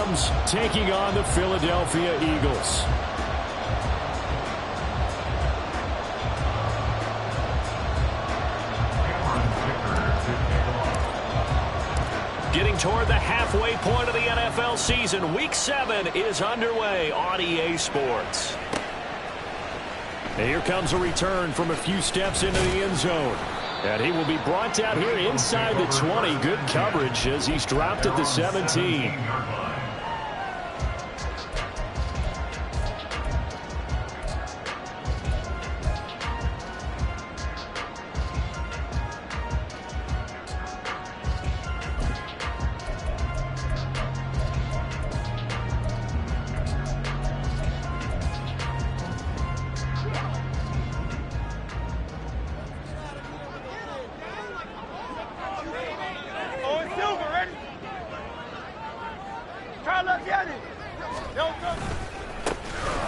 Rams taking on the Philadelphia Eagles. Getting toward the halfway point of the NFL season, Week 7 is underway on EA Sports. And here comes a return from a few steps into the end zone. And he will be brought down here inside the 20. Good coverage as he's dropped at the 17.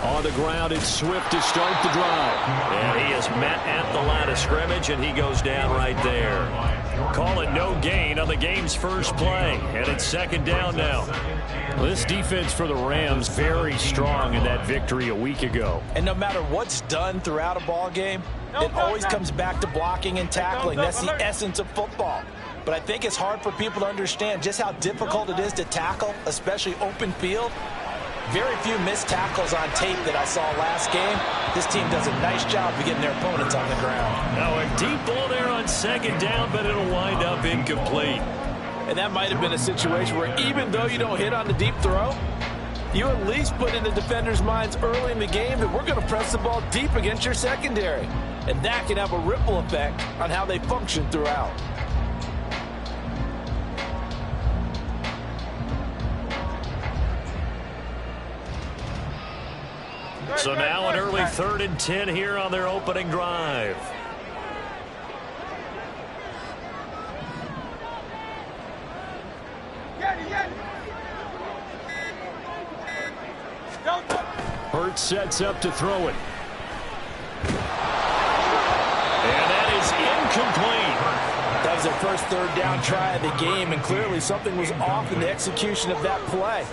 On the ground, it's Swift to start the drive. And he is met at the line of scrimmage, and he goes down right there. Call it no gain on the game's first play. And it's second down now. This defense for the Rams very strong in that victory a week ago. And no matter what's done throughout a ball game, it always comes back to blocking and tackling. That's the essence of football. But I think it's hard for people to understand just how difficult it is to tackle, especially open field. Very few missed tackles on tape that I saw last game. This team does a nice job of getting their opponents on the ground. Now a deep ball there on second down, but it'll wind up incomplete. And that might have been a situation where even though you don't hit on the deep throw, you at least put in the defenders' minds early in the game that we're going to press the ball deep against your secondary. And that can have a ripple effect on how they function throughout. So now an early 3rd and 10 here on their opening drive. Hurts sets up to throw it. And that is incomplete. That was their first 3rd down try of the game, and clearly something was off in the execution of that play.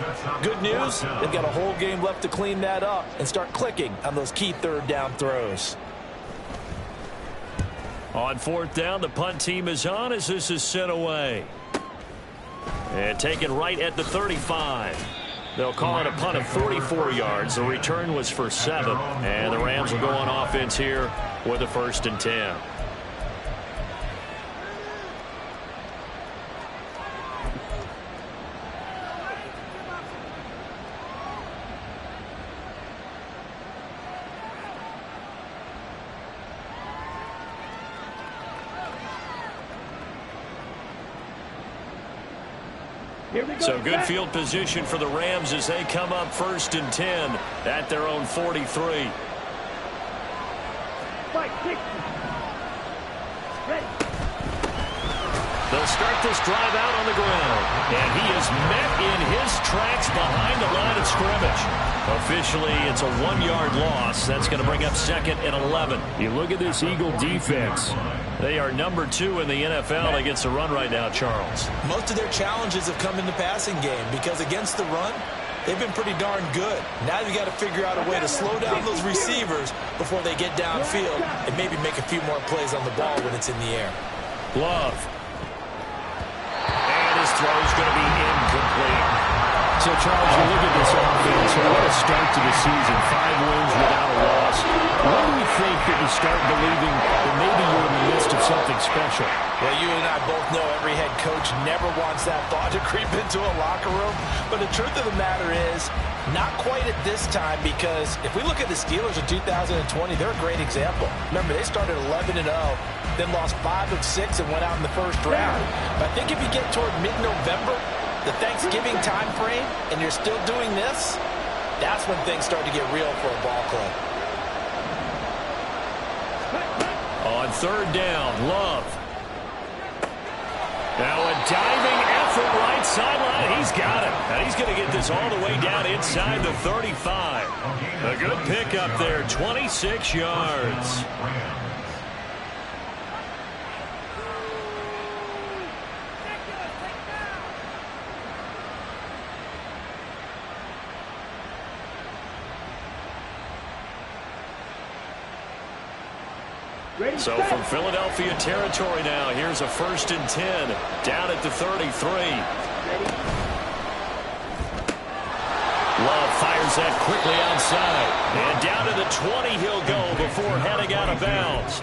Good news, they've got a whole game left to clean that up and start clicking on those key 3rd down throws. On 4th down, the punt team is on as this is sent away. And taken right at the 35. They'll call it a punt of 44 yards. The return was for 7. And the Rams will go on offense here with a 1st and 10. So good field position for the Rams as they come up 1st and 10 at their own 43. They'll start this drive out on the ground. And he is met in his tracks behind the line of scrimmage. Officially, it's a 1-yard loss. That's going to bring up 2nd and 11. You look at this Eagle defense. They are number 2 in the NFL against the run right now, Charles. Most of their challenges have come in the passing game because against the run, they've been pretty darn good. Now you've got to figure out a way to slow down those receivers before they get downfield and maybe make a few more plays on the ball when it's in the air. Love. And his throw is going to be incomplete. So, Charles, you look at this offense, what a start to the season. 5 wins without a loss. When do you think that you start believing that maybe you're in the midst of something special? Well, you and I both know every head coach never wants that thought to creep into a locker room. But the truth of the matter is, not quite at this time, because if we look at the Steelers in 2020, they're a great example. Remember, they started 11-0, then lost 5 of 6 and went out in the first round. But I think if you get toward mid-November, the Thanksgiving time frame, and you're still doing this, that's when things start to get real for a ball club. On 3rd down, Love. Now a diving effort right sideline. He's got it. And he's going to get this all the way down inside the 35. A good pickup there, 26 yards. So from Philadelphia territory now, here's a 1st and 10 down at the 33. Love fires that quickly outside. And down to the 20 he'll go before heading out of bounds.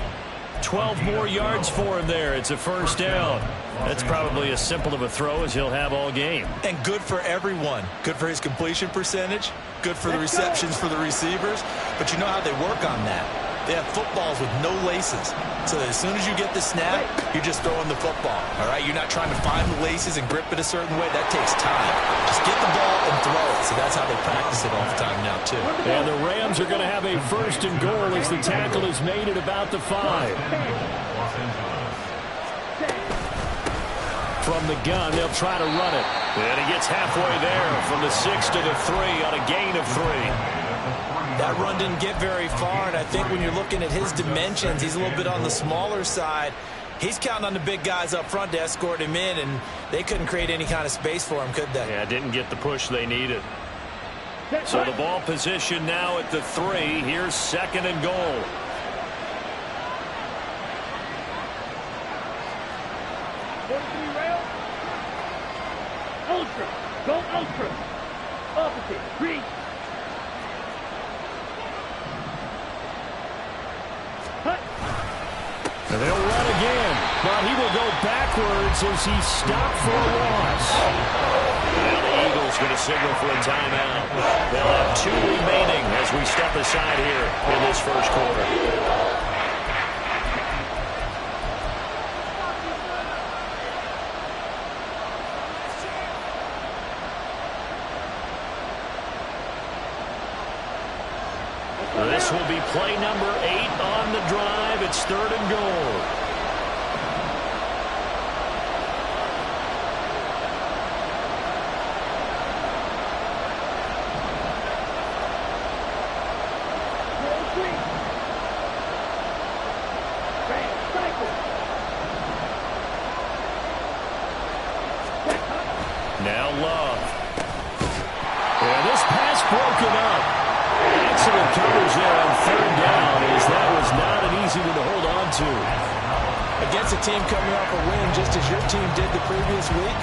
12 more yards for him there. It's a 1st down. That's probably as simple of a throw as he'll have all game. And good for everyone. Good for his completion percentage. Good for the receptions for the receivers. But you know how they work on that. They have footballs with no laces. So that as soon as you get the snap, you're just throwing the football. All right? You're not trying to find the laces and grip it a certain way. That takes time. Just get the ball and throw it. So that's how they practice it all the time now, too. And the Rams are going to have a 1st and goal as the tackle is made at about the 5. From the gun, they'll try to run it. And he gets halfway there from the 6 to the 3 on a gain of 3. That run didn't get very far, and I think when you're looking at his dimensions, he's a little bit on the smaller side. He's counting on the big guys up front to escort him in, and they couldn't create any kind of space for him, could they? Yeah, didn't get the push they needed. So the ball position now at the 3. Here's 2nd and goal. Ultra. Go ultra. Opposite. Green. And they'll run again, but he will go backwards as he's stopped for a loss. Now the Eagles going to signal for a timeout. They'll have 2 remaining as we step aside here in this 1st quarter. This will be play number 8 on the drive. It's 3rd and goal. Now Love. And this pass broken up. Excellent coverage there on 3rd down, as that was not an easy one to hold on to. Against a team coming off a win, just as your team did the previous week,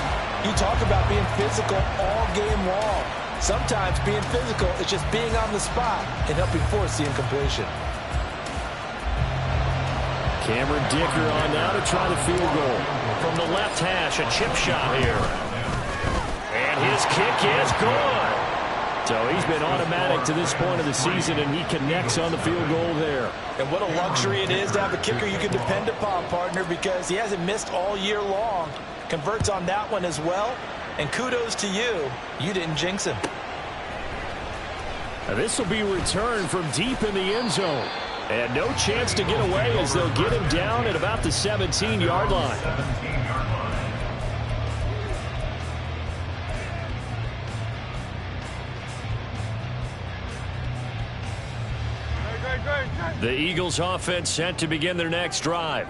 you talk about being physical all game long. Sometimes being physical is just being on the spot and helping force the incompletion. Cameron Dicker on now to try the field goal. From the left hash, a chip shot here. And his kick is good. So he's been automatic to this point of the season, and he connects on the field goal there. And what a luxury it is to have a kicker you can depend upon, partner, because he hasn't missed all year long. Converts on that one as well. And kudos to you. You didn't jinx him. Now this will be returned from deep in the end zone. And no chance to get away as they'll get him down at about the 17-yard line. The Eagles offense set to begin their next drive.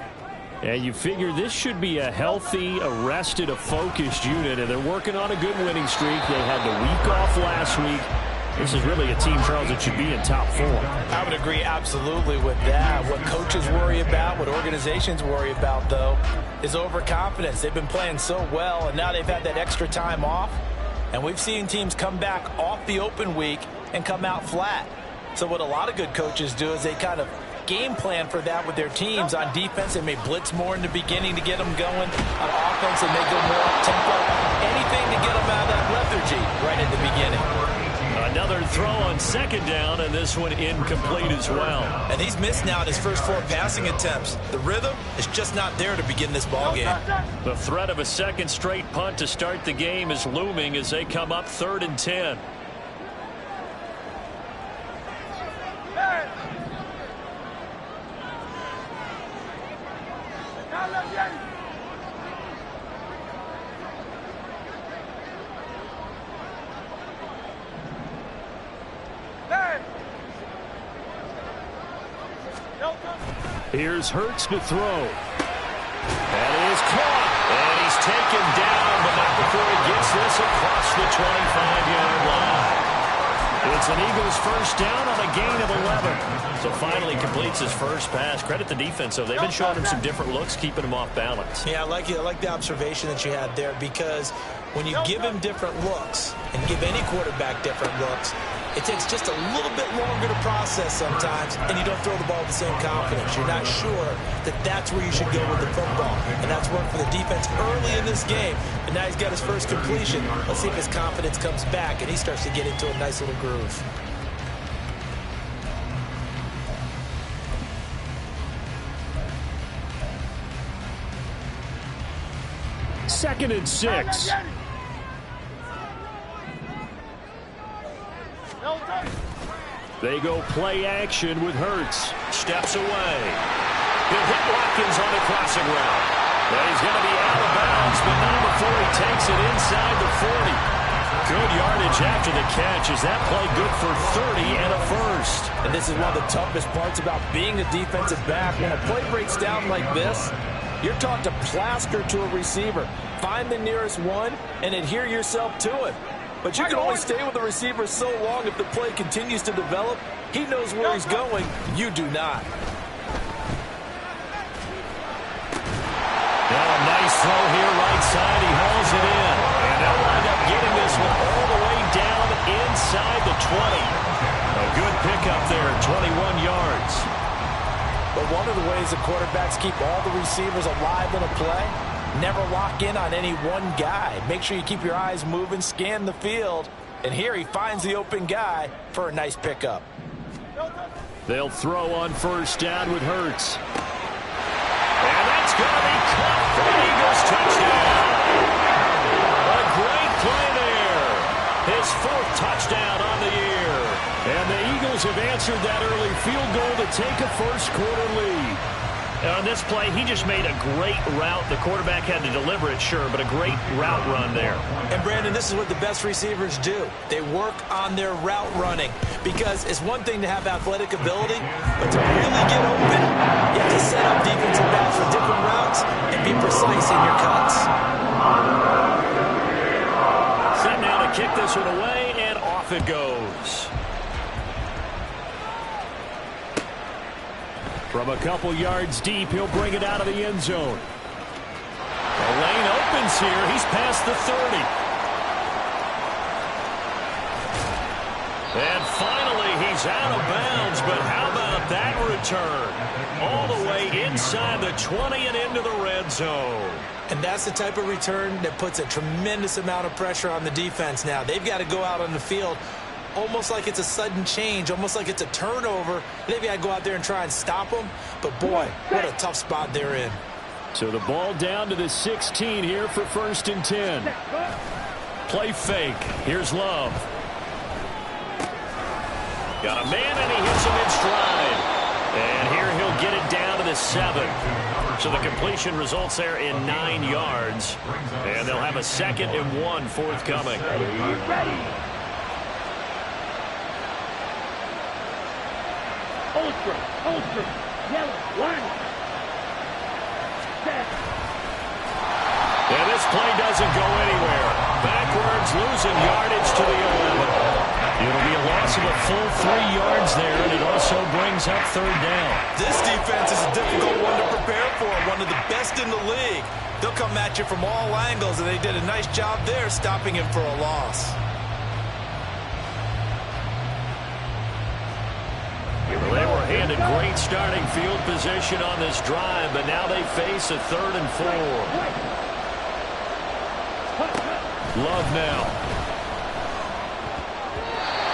And you figure this should be a healthy, arrested, a focused unit, and they're working on a good winning streak. They had the week off last week. This is really a team, Charles, that should be in top 4. I would agree absolutely with that. What coaches worry about, what organizations worry about, though, is overconfidence. They've been playing so well, and now they've had that extra time off. And we've seen teams come back off the open week and come out flat. So what a lot of good coaches do is they kind of game plan for that with their teams. On defense, they may blitz more in the beginning to get them going. On offense, they may go more up-tempo. Anything to get them out of that lethargy right at the beginning. Another throw on 2nd down, and this one incomplete as well. And he's missed now in his first 4 passing attempts. The rhythm is just not there to begin this ball game. The threat of a 2nd straight punt to start the game is looming as they come up 3rd and 10. Here's Hurts to throw. That is caught. And he's taken down, but not before he gets this across the 25-yard line. It's an Eagles first down on a gain of 11. So finally completes his first pass. Credit the defense, though. They've been showing him some different looks, keeping him off balance. Yeah, I like the observation that you had there, because when you give him different looks and give any quarterback different looks, it takes just a little bit longer to process sometimes, and you don't throw the ball with the same confidence. You're not sure that that's where you should go with the football, and that's worked for the defense early in this game. And now he's got his first completion. Let's see if his confidence comes back, and he starts to get into a nice little groove. Second and 6. They go play action with Hurts. Steps away. He'll hit Watkins on the crossing route. But he's going to be out of bounds, but not before he takes it inside the 40. Good yardage after the catch. Is that play good for 30 and a first? And this is one of the toughest parts about being a defensive back. When a play breaks down like this, you're taught to plaster to a receiver. Find the nearest one and adhere yourself to it. But you can only stay with the receiver so long if the play continues to develop. He knows where he's going. You do not. Now a nice throw here right side. He hauls it in. And they'll wind up getting this one all the way down inside the 20. A good pickup there, 21 yards. But one of the ways the quarterbacks keep all the receivers alive in a play, never lock in on any one guy. Make sure you keep your eyes moving, scan the field. And here he finds the open guy for a nice pickup. They'll throw on first down with Hurts. And that's going to be caught for the Eagles touchdown. A great play there. His fourth touchdown on the year. And the Eagles have answered that early field goal to take a first quarter lead. On this play, he just made a great route. The quarterback had to deliver it, sure, but a great route run there. And, Brandon, this is what the best receivers do. They work on their route running, because it's one thing to have athletic ability, but to really get open, you have to set up defensive backs for different routes and be precise in your cuts. Set now to kick this one away, and off it goes. From a couple yards deep, he'll bring it out of the end zone. The lane opens here. He's past the 30. And finally, he's out of bounds. But how about that return? All the way inside the 20 and into the red zone. And that's the type of return that puts a tremendous amount of pressure on the defense now. They've got to go out on the field almost like it's a sudden change, almost like it's a turnover. They've got to go out there and try and stop them. But, boy, what a tough spot they're in. So the ball down to the 16 here for first and 10. Play fake. Here's Love. Got a man, and he hits him in stride. And here he'll get it down to the 7. So the completion results there in 9 yards. And they'll have a 2nd and 1 forthcoming. Ultra, yellow, line. Set. And this play doesn't go anywhere. Backwards, losing yardage to the 11. It'll be a loss of a full 3 yards there, and it also brings up third down. This defense is a difficult one to prepare for, one of the best in the league. They'll come at you from all angles, and they did a nice job there stopping him for a loss. Well, they were handed great starting field position on this drive, but now they face a 3rd and 4. Love now.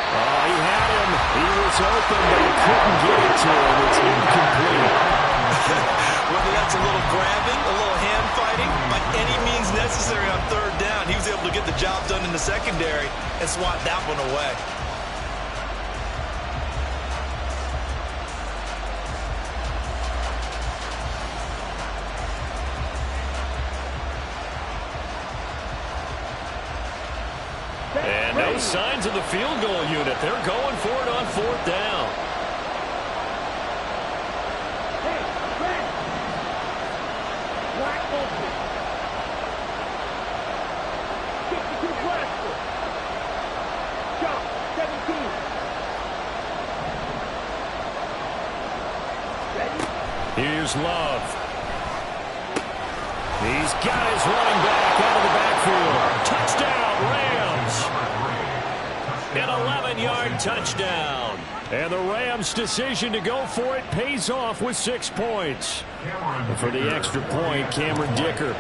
Oh, he had him. He was open, but he couldn't get it to him. It's incomplete. Whether that's a little grabbing, a little hand fighting, by any means necessary on third down, he was able to get the job done in the secondary and swat that one away. And no signs of the field goal unit. They're going for it on 4th down. Black open. 62 Glasgow. Shot, 17. Here's Love. He's got his running back out of the backfield. Touchdown, Rams. An 11-yard touchdown. And the Rams' decision to go for it pays off with 6 points. And for the extra point, Cameron Dicker.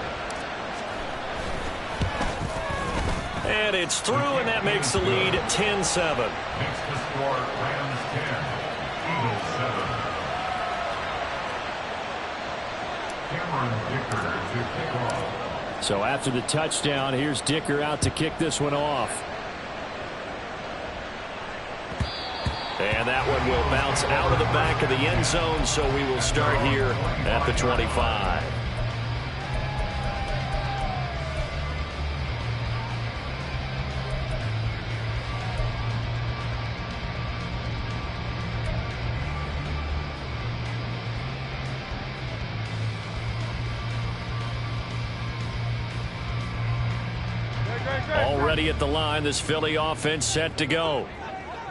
And it's through, and that makes the lead 10-7. So after the touchdown, here's Dicker out to kick this one off. And that one will bounce out of the back of the end zone, so we will start here at the 25. Already at the line, this Philly offense set to go.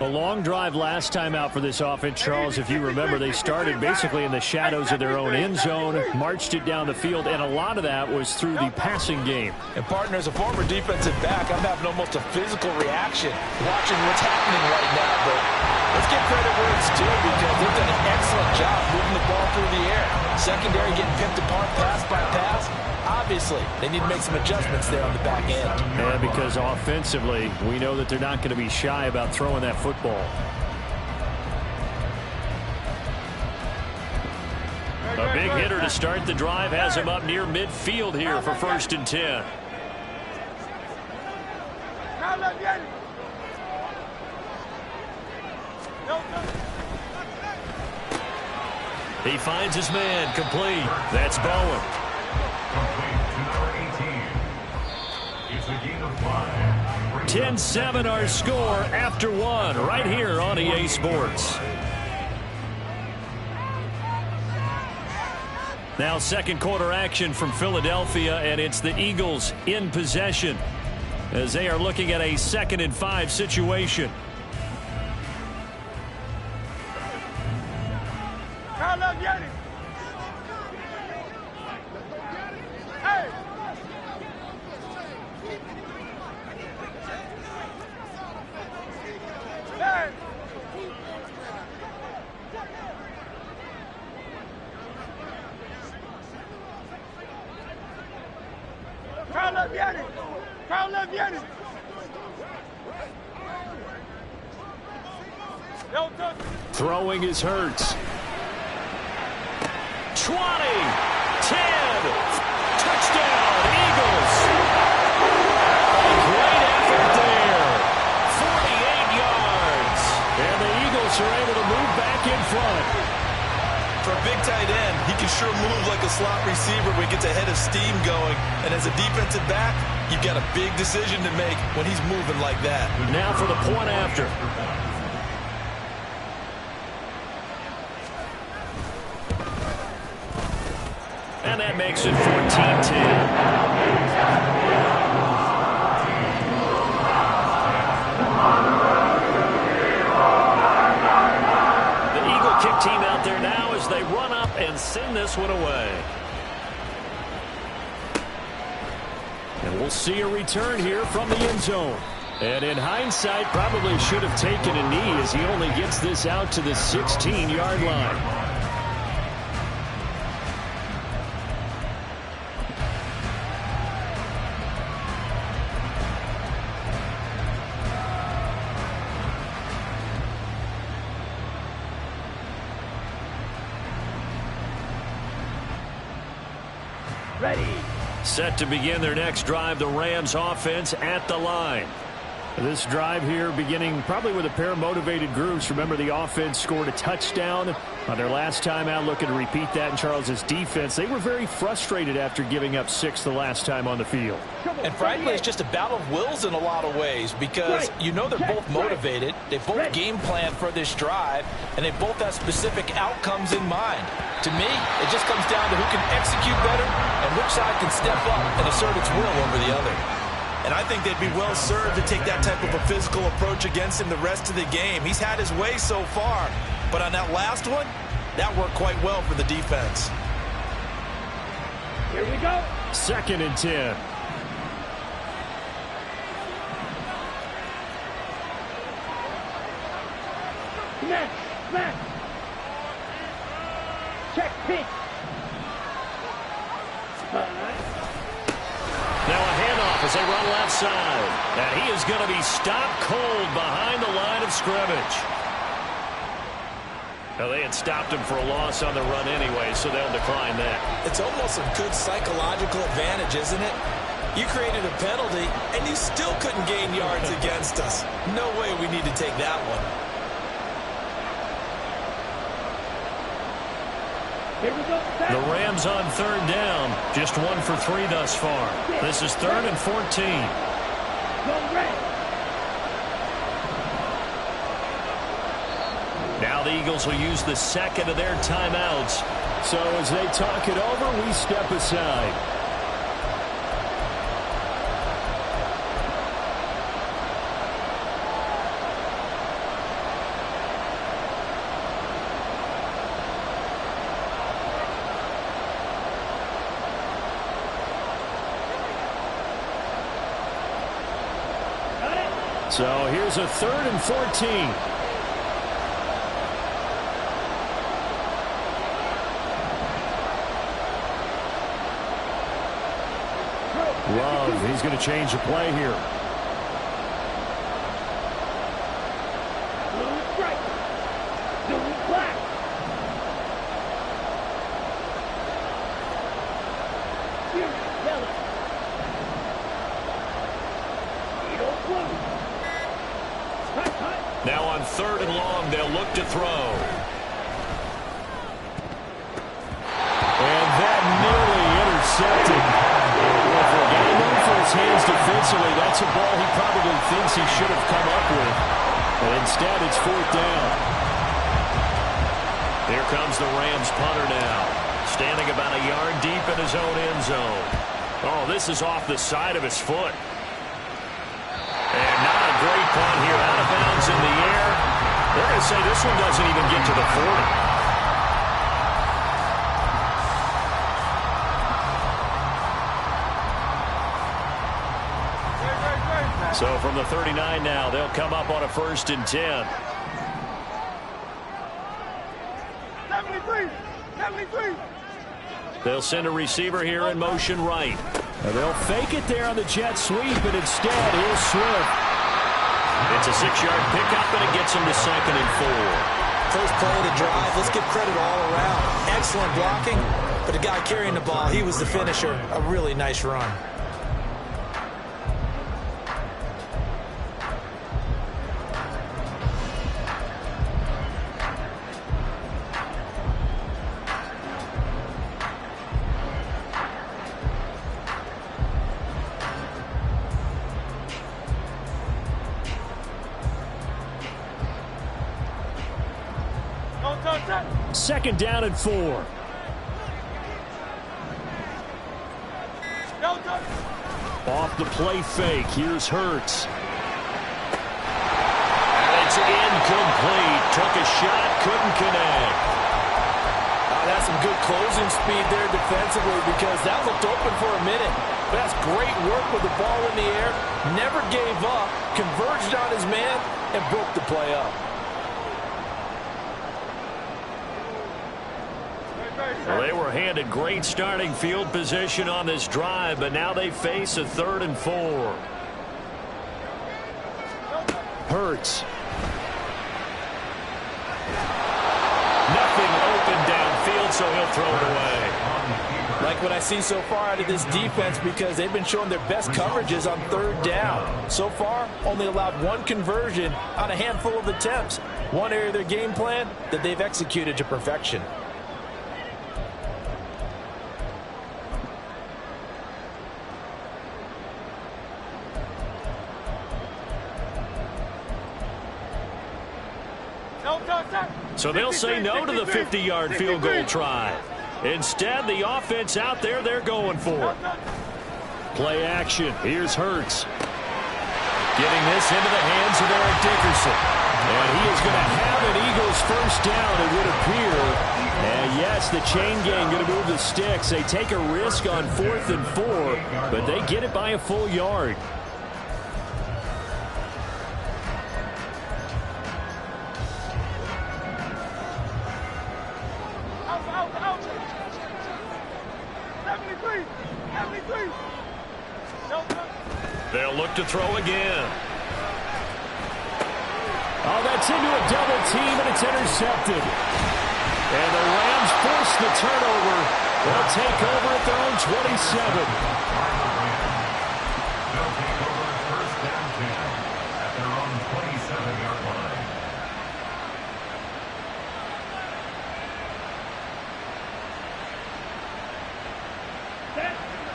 A long drive last time out for this offense, Charles. If you remember, they started basically in the shadows of their own end zone, marched it down the field, and a lot of that was through the passing game. And, partner, as a former defensive back, I'm having almost a physical reaction watching what's happening right now. But let's give credit where it's due, because they've done an excellent job moving the ball through the air. Secondary getting picked apart pass by pass. Obviously, they need to make some adjustments there on the back end. Yeah, because offensively, we know that they're not going to be shy about throwing that football. A big hitter to start the drive has him up near midfield here for 1st and 10. He finds his man, complete. That's Bowen. 10-7 our score after one right here on EA Sports. Now second quarter action from Philadelphia, and it's the Eagles in possession as they are looking at a 2nd and 5 situation. Throwing is Hurts. 20, 10, touchdown, Eagles. Great effort there. 48 yards. And the Eagles are able to move back in front. For a big tight end, he can sure move like a slot receiver when he gets a head of steam going. And as a defensive back, you've got a big decision to make when he's moving like that. Now for the point after. And that makes it 14-10. The Eagle kick team out there now as they run up and send this one away. And we'll see a return here from the end zone. And in hindsight, probably should have taken a knee as he only gets this out to the 16-yard line. Ready. Set to begin their next drive, the Rams offense at the line. This drive here beginning probably with a pair of motivated groups. Remember, the offense scored a touchdown on their last time out, looking to repeat that in Charles's defense. They were very frustrated after giving up 6 the last time on the field. And frankly, it's just a battle of wills in a lot of ways, because you know they're both motivated. They both game plan for this drive, and they both have specific outcomes in mind. To me, it just comes down to who can execute better and which side can step up and assert its will over the other. And I think they'd be well served to take that type of a physical approach against him the rest of the game. He's had his way so far, but on that last one, That worked quite well for the defense. Here we go. 2nd and 10. Smash, smash. Check pitch. Now a handoff as they run left side. And he is going to be stopped cold behind the line of scrimmage. Now they had stopped him for a loss on the run anyway, so they'll decline that. It's almost a good psychological advantage, isn't it? You created a penalty, and you still couldn't gain yards against us. No way we need to take that one. Here we go. The Rams on 3rd down. Just 1 for 3 thus far. This is 3rd and 14. Go red. Now the Eagles will use the 2nd of their timeouts. So as they talk it over, we step aside. So here's a 3rd and 14. Love, he's going to change the play here. Blue strike. Blue black. Yellow. Yellow blue. Now on 3rd and long, they'll look to throw. And that nearly intercepted. Well, for a guy known for his hands defensively, that's a ball he probably thinks he should have come up with. But instead, it's 4th down. Here comes the Rams punter now. Standing about a yard deep in his own end zone. Oh, this is off the side of his foot. And not a great punt here, out of bounds in the air. They're going to say this one doesn't even get to the 40. So from the 39 now, they'll come up on a 1st and 10. 73. 73. They'll send a receiver here in motion right. And they'll fake it there on the jet sweep, and instead, here's Swift. It's a 6-yard pickup, and it gets him to 2nd and 4. First play of the drive, let's give credit all around. Excellent blocking, but the guy carrying the ball, he was the finisher. A really nice run. Second down and 4. Off the play fake. Here's Hurts. And it's incomplete. Took a shot, couldn't connect. That's some good closing speed there defensively because that looked open for a minute. But that's great work with the ball in the air. Never gave up, converged on his man, and broke the play up. Well, they were handed great starting field position on this drive, but now they face a 3rd and 4. Hurts. Nothing open downfield, so he'll throw it away. Like what I see so far out of this defense because they've been showing their best coverages on 3rd down. So far, only allowed 1 conversion on a handful of attempts. One area of their game plan that they've executed to perfection. So they'll say no to the 50-yard field goal try. Instead, the offense out there, they're going for it. Play action. Here's Hurts. Getting this into the hands of Eric Dickerson. And he is going to have an Eagles Eagles first down, it would appear. And yes, the chain gang going to move the sticks. They take a risk on 4th and 4, but they get it by a full yard. Out. 73. They'll look to throw again. Oh, that's into a double team, and it's intercepted. And the Rams force the turnover. They'll take over at their own 27. They'll take over first down 10 at their own 27-yard line.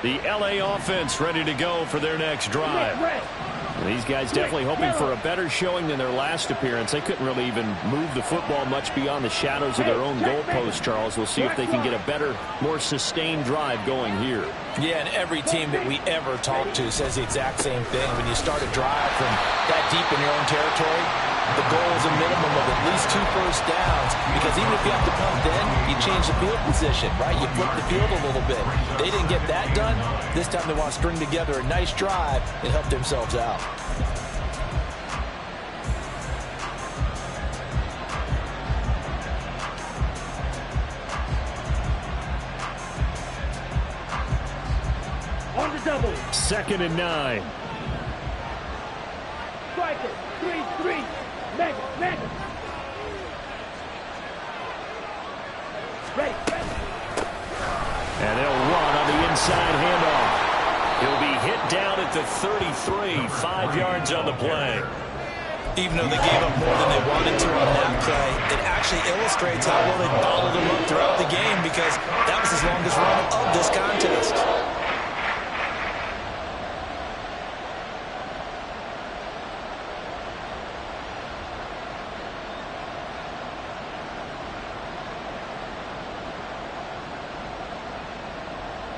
The LA offense ready to go for their next drive. These guys definitely hoping for a better showing than their last appearance. They couldn't really even move the football much beyond the shadows of their own goalpost, Charles. We'll see if they can get a better, more sustained drive going here. Yeah, and every team that we ever talk to says the exact same thing. When you start a drive from that deep in your own territory, the goal is a minimum of at least 2 first downs, because even if you have to punt then, you change the field position, right? You flip the field a little bit. They didn't get that done. This time they want to string together a nice drive and help themselves out. On the double. 2nd and 9. Striker. 3. Mega. Ready. And they'll run on the inside handoff. He'll be hit down at the 33, 5 yards on the play. Even though they gave up more than they wanted to on that play, it actually illustrates how well they bottled them up throughout the game, because that was his longest run of this contest.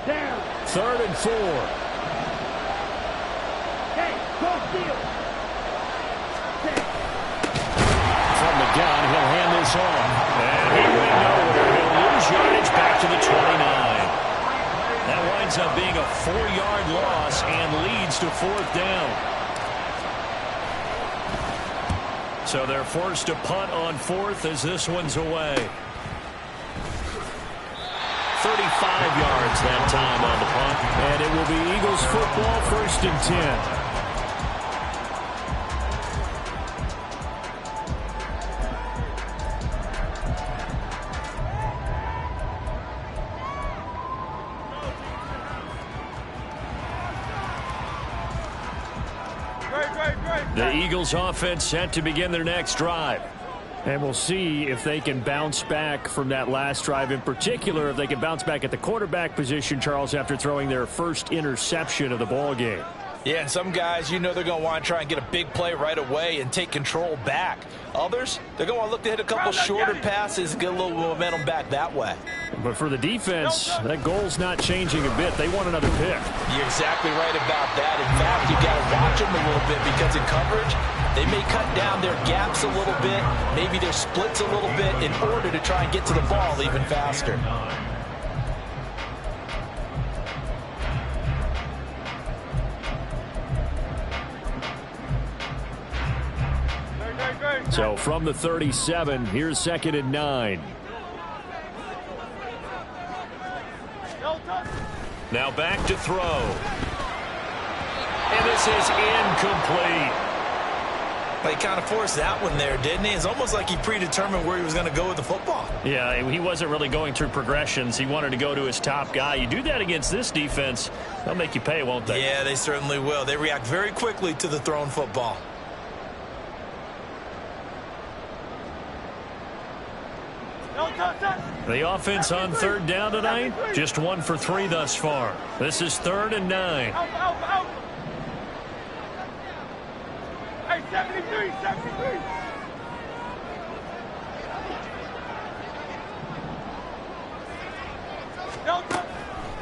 Down. 3rd and 4. Hey, go steal. From the gun, he'll hand this off. And he went nowhere. He'll lose yardage back to the 29. That winds up being a 4-yard loss and leads to 4th down. So they're forced to punt on 4th as this one's away. 35 yards that time on the punt. And it will be Eagles football, 1st and 10. The Eagles offense set to begin their next drive. And we'll see if they can bounce back from that last drive. In particular, if they can bounce back at the quarterback position, Charles, after throwing their first interception of the ball game. Yeah, and some guys, you know, they're going to want to try and get a big play right away and take control back. Others, they're going to want to look to hit a couple shorter passes and get a little momentum back that way. But for the defense, that goal's not changing a bit. They want another pick. You're exactly right about that. In fact, you got to watch them a little bit, because in coverage, they may cut down their gaps a little bit, maybe their splits a little bit, in order to try and get to the ball even faster. So from the 37, here's 2nd and 9. Now back to throw. And this is incomplete. He kind of forced that one there, didn't he? It's almost like he predetermined where he was going to go with the football. Yeah, he wasn't really going through progressions. He wanted to go to his top guy. You do that against this defense, they'll make you pay, won't they? Yeah, they certainly will. They react very quickly to the thrown football. The offense on 3rd down tonight, just 1 for 3 thus far. This is 3rd and 9. Out. Hey, 73.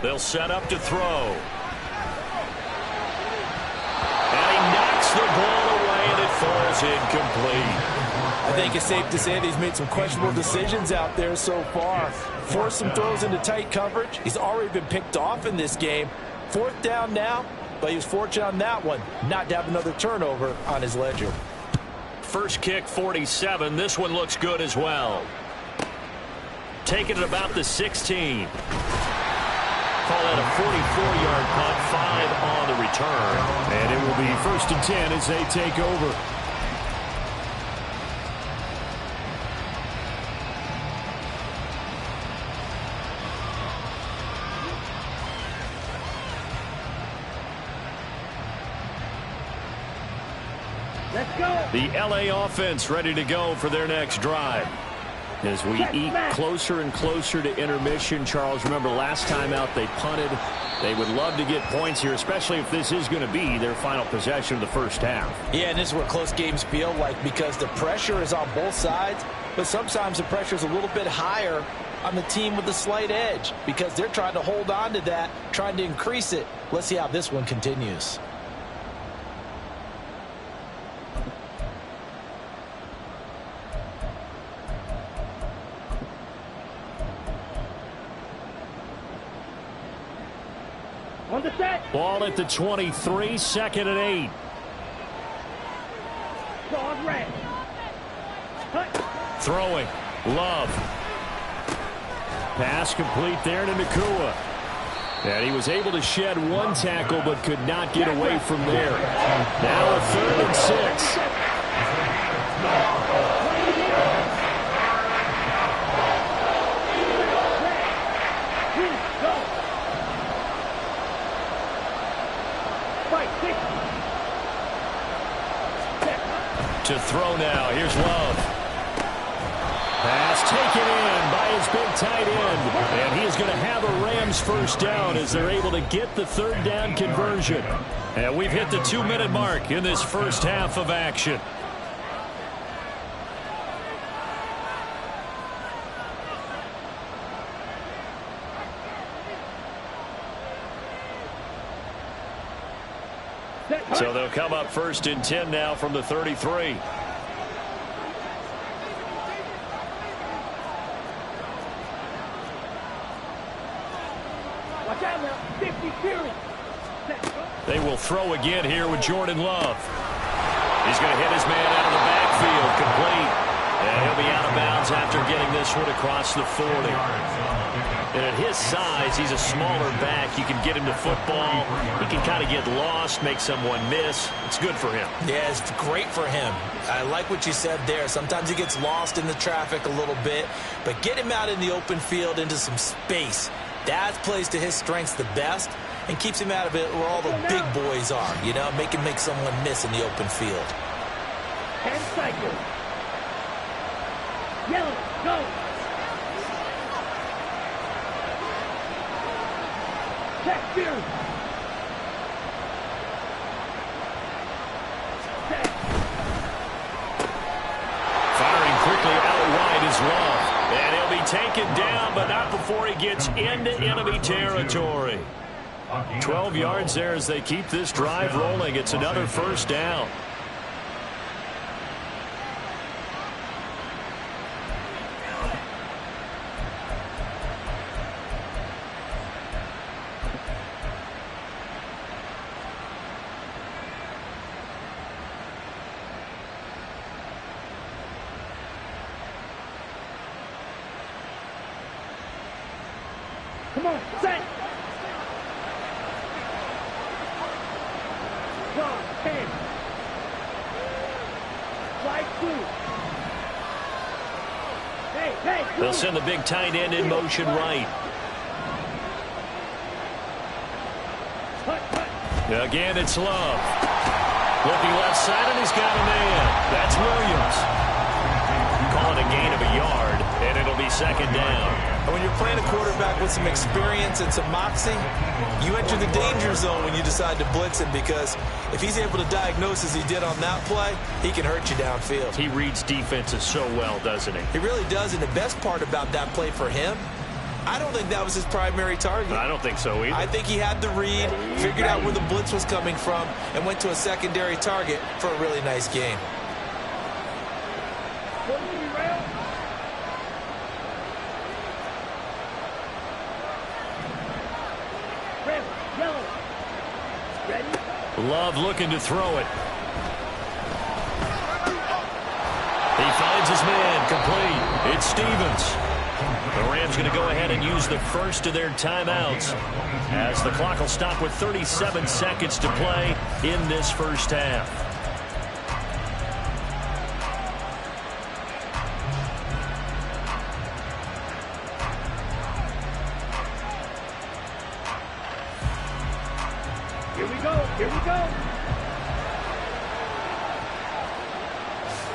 They'll set up to throw. And he knocks the ball away, and it falls incomplete. I think it's safe to say that he's made some questionable decisions out there so far. Forced some throws into tight coverage. He's already been picked off in this game. 4th down now, but he was fortunate on that one not to have another turnover on his ledger. First kick, 47. This one looks good as well. Taking it about the 16. Call that a 44-yard punt, 5 on the return. And it will be 1st and 10 as they take over. Let's go. The LA offense ready to go for their next drive. As we eat closer and closer to intermission, Charles, remember last time out they punted. They would love to get points here, especially if this is going to be their final possession of the first half. Yeah, and this is what close games feel like because the pressure is on both sides, but sometimes the pressure is a little bit higher on the team with the slight edge because they're trying to hold on to that, trying to increase it. Let's see how this one continues. On the set. Ball at the 23, 2nd and 8. Dog red. Cut. Throwing. Love. Pass complete there to Nacua. And he was able to shed one tackle but could not get away from there. Now a 3rd and 6. To throw now. Here's Love. Pass taken in by his big tight end. And he is going to have a Rams first down as they're able to get the 3rd down conversion. And we've hit the 2-minute mark in this first half of action. So they'll come up 1st and 10 now from the 33. Watch out now. 50 series. They will throw again here with Jordan Love. He's going to hit his man out of the backfield. Complete. And he'll be out of bounds after getting this one across the 40. And at his size, he's a smaller back. You can get him to football. He can kind of get lost, make someone miss. It's good for him. Yeah, it's great for him. I like what you said there. Sometimes he gets lost in the traffic a little bit, but get him out in the open field into some space. That plays to his strengths the best and keeps him out of it where all the big boys are, you know, make him make someone miss in the open field. 10 cycles. Yellow, go. Check Fury. Firing quickly out wide is Love. And he'll be taken down, but not before he gets into enemy territory. 12 yards there as they keep this drive rolling. It's another first down. Come on, set. Go, 10. Right through. Hey, They'll send the big tight end in motion right. cut. Again, it's Love. Looking left side, and he's got a man. That's Williams. Call it a gain of a yard, and it'll be 2nd down. And when you're playing a quarterback with some experience and some moxie, you enter the danger zone when you decide to blitz him because if he's able to diagnose as he did on that play, he can hurt you downfield. He reads defenses so well, doesn't he? He really does, and the best part about that play for him, I don't think that was his primary target. I don't think so either. I think he had the read, figured out where the blitz was coming from, and went to a secondary target for a really nice game. Love looking to throw it. He finds his man, complete. It's Stevens. The Rams going to go ahead and use the first of their timeouts as the clock will stop with 37 seconds to play in this first half. Here we go. Here we go.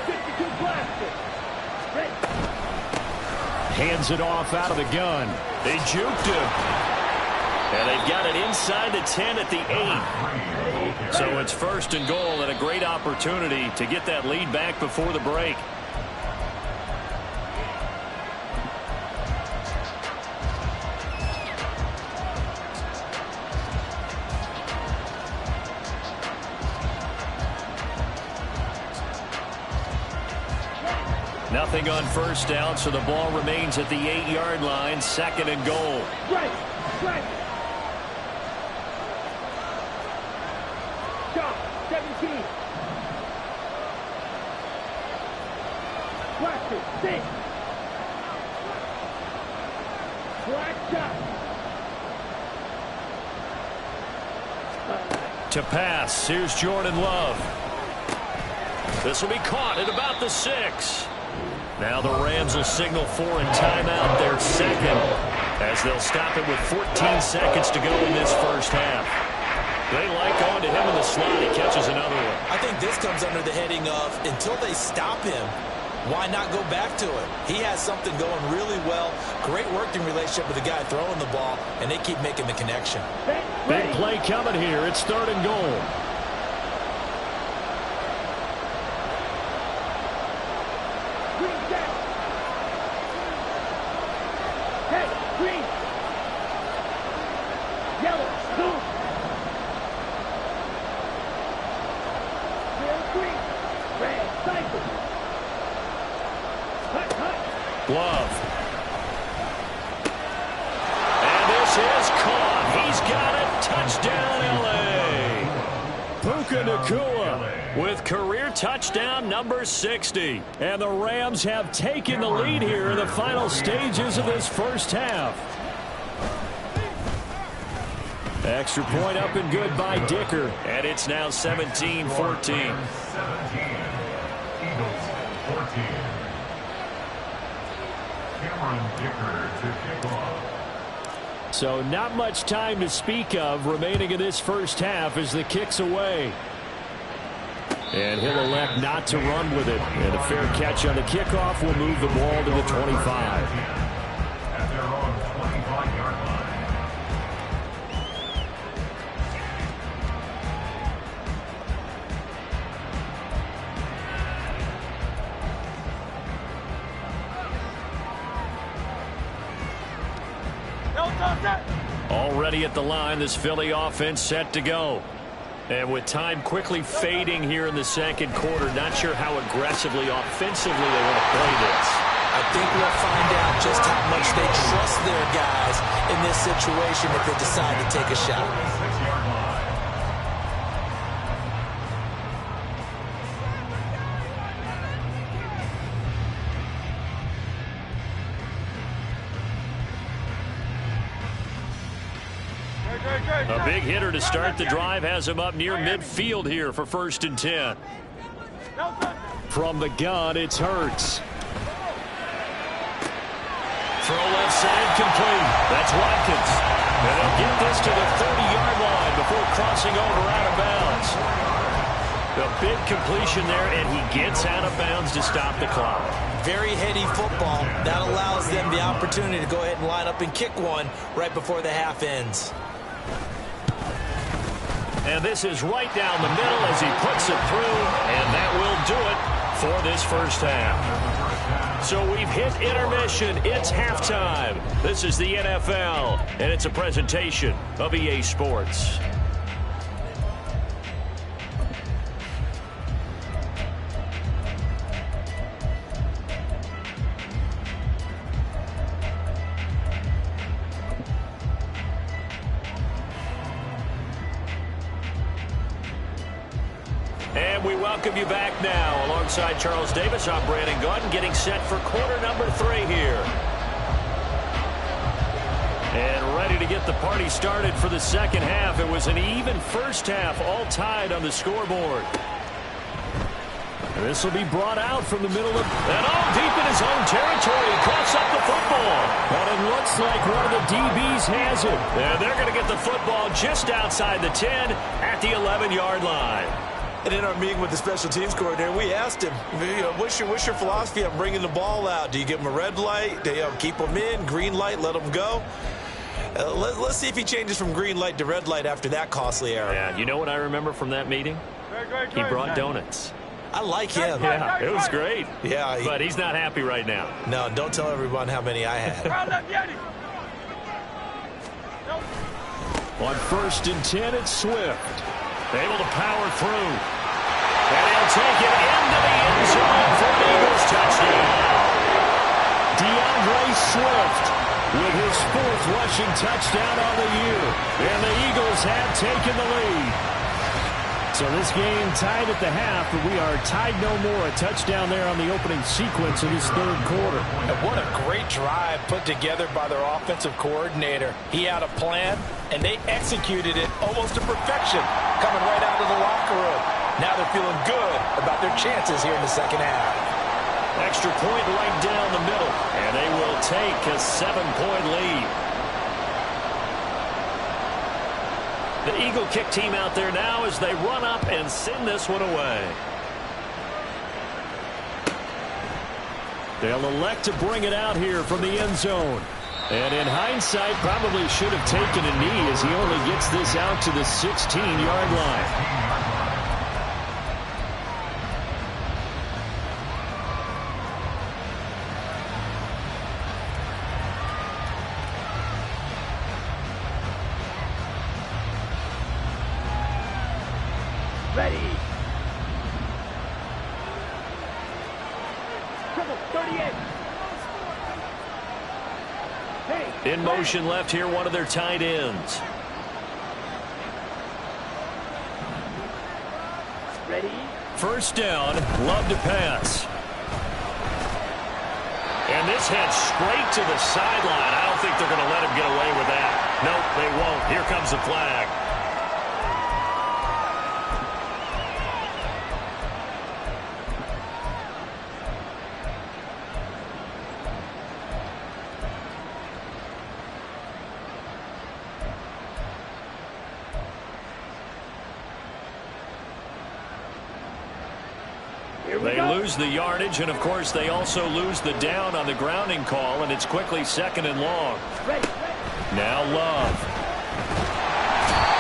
52 blaster. Ready. Hands it off out of the gun. They juked him. And they've got it inside the 10 at the 8. So it's first and goal and a great opportunity to get that lead back before the break. Nothing on first down, so the ball remains at the 8-yard line, second and goal. Right. Right. Shot. 17. Blaster. 6. Black shot. To pass, here's Jordan Love. This will be caught at about the 6. Now the Rams will signal for a timeout, their second, as they'll stop it with 14 seconds to go in this first half. They like going to him in the slot. He catches another one. I think this comes under the heading of until they stop him, why not go back to it? He has something going really well. Great working relationship with the guy throwing the ball, and they keep making the connection. Big play coming here. It's third and goal. Love. And this is caught. He's got it. Touchdown, L.A. Puka Nacua with career touchdown number 60. And the Rams have taken the lead here in the final stages of this first half. Extra point up and good by Dicker. And it's now 17-14. 17. Eagles 14. Cameron Dicker to kick off. So not much time to speak of remaining in this first half as the kick's away. And he'll elect not to run with it. And a fair catch on the kickoff will move the ball to the 25. At their own 25-yard line. Already at the line, this Philly offense set to go. And with time quickly fading here in the second quarter, not sure how aggressively, offensively they want to play this. I think we'll find out just how much they trust their guys in this situation if they decide to take a shot. 6-yard line. A big hitter to start the drive has him up near midfield here for 1st and 10. From the gun, it's Hurts. Throw left side complete. That's Watkins. And they'll get this to the 30-yard line before crossing over out of bounds. The big completion there, and he gets out of bounds to stop the clock. Very heady football. That allows them the opportunity to go ahead and line up and kick one right before the half ends. And this is right down the middle as he puts it through, and that will do it for this first half. So we've hit intermission. It's halftime. This is the NFL, and it's a presentation of EA Sports. welcome you back now. Alongside Charles Davis, I'm Brandon Gaudin, getting set for quarter number 3 here. And ready to get the party started for the second half. It was an even first half, all tied on the scoreboard. And this will be brought out from the middle of, and all deep in his own territory. He coughs up the football. And it looks like one of the DBs has it. And they're going to get the football just outside the 10 at the 11-yard line. And in our meeting with the special teams coordinator, we asked him, what's your philosophy on bringing the ball out? Do you give him a red light? Do you keep them in? Green light, let them go? Let's see if he changes from green light to red light after that costly error. Yeah, you know what I remember from that meeting? He brought donuts. I like him. Yeah, it was great. Yeah, but he's not happy right now. No, don't tell everyone how many I had. On 1st and 10, it's Swift. Able to power through. And he'll take it into the end zone for an Eagles touchdown. DeAndre Swift with his 4th rushing touchdown on the year. And the Eagles have taken the lead. So this game tied at the half, but we are tied no more. A touchdown there on the opening sequence of this 3rd quarter. And what a great drive put together by their offensive coordinator. He had a plan, and they executed it almost to perfection, coming right out of the locker room. Now they're feeling good about their chances here in the second half. Extra point right down the middle, and they will take a 7-point lead. The Eagle kick team out there now as they run up and send this one away. They'll elect to bring it out here from the end zone. And in hindsight, probably should have taken a knee as he only gets this out to the 16-yard line. Ready. Triple 38. Hey. In motion left here, one of their tight ends. Ready. 1st down, Love to pass. And this heads straight to the sideline. I don't think they're going to let him get away with that. Nope, they won't. Here comes the flag. They lose the yardage, and of course they also lose the down on the grounding call, and it's quickly 2nd and long. Now Love.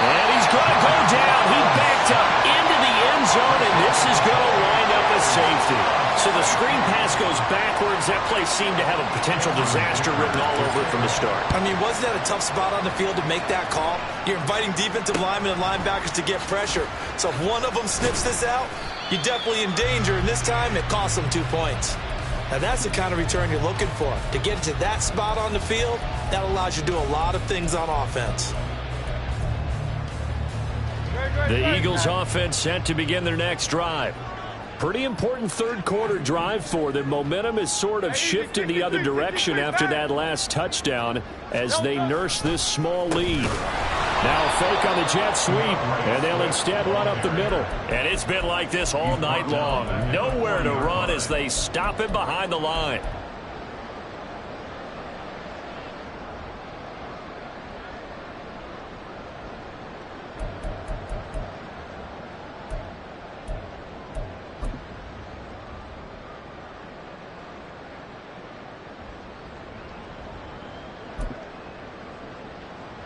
And he's going to go down. He backed up into the end zone, and this is going to wind up a safety. So the screen pass goes backwards. That play seemed to have a potential disaster written all over it from the start. I mean, wasn't that a tough spot on the field to make that call? You're inviting defensive linemen and linebackers to get pressure. So if one of them snips this out, you're definitely in danger, and this time it costs them 2 points. Now that's the kind of return you're looking for. To get to that spot on the field, that allows you to do a lot of things on offense. The Eagles offense set to begin their next drive. Pretty important 3rd quarter drive for them. Momentum is sort of shifted the other direction after that last touchdown as they nurse this small lead. Now a fake on the jet sweep, and they'll instead run up the middle. And it's been like this all night long. Nowhere to run as they stop him behind the line.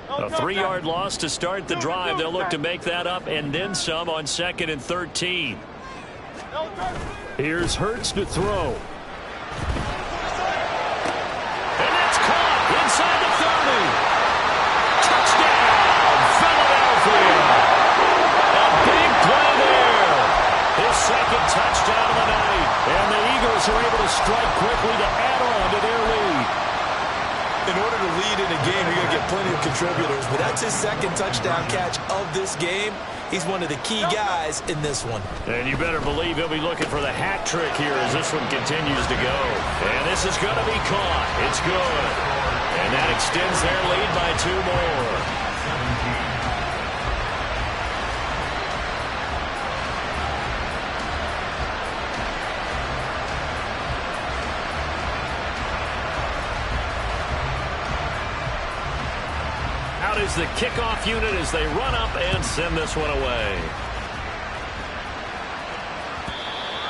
A 3-yard loss to start the drive. They'll look to make that up and then some on 2nd and 13. Here's Hurts to throw. And that's caught inside the 30. Touchdown, Philadelphia. A big play there. His 2nd touchdown of the night. And the Eagles are able to strike quickly to add on to their lead. In order to lead in a game, you're going to get plenty of contributors, but that's his second touchdown catch of this game. He's one of the key guys in this one. And you better believe he'll be looking for the hat trick here as this one continues to go. And this is going to be caught. It's good. And that extends their lead by 2 more. Is the kickoff unit as they run up and send this one away.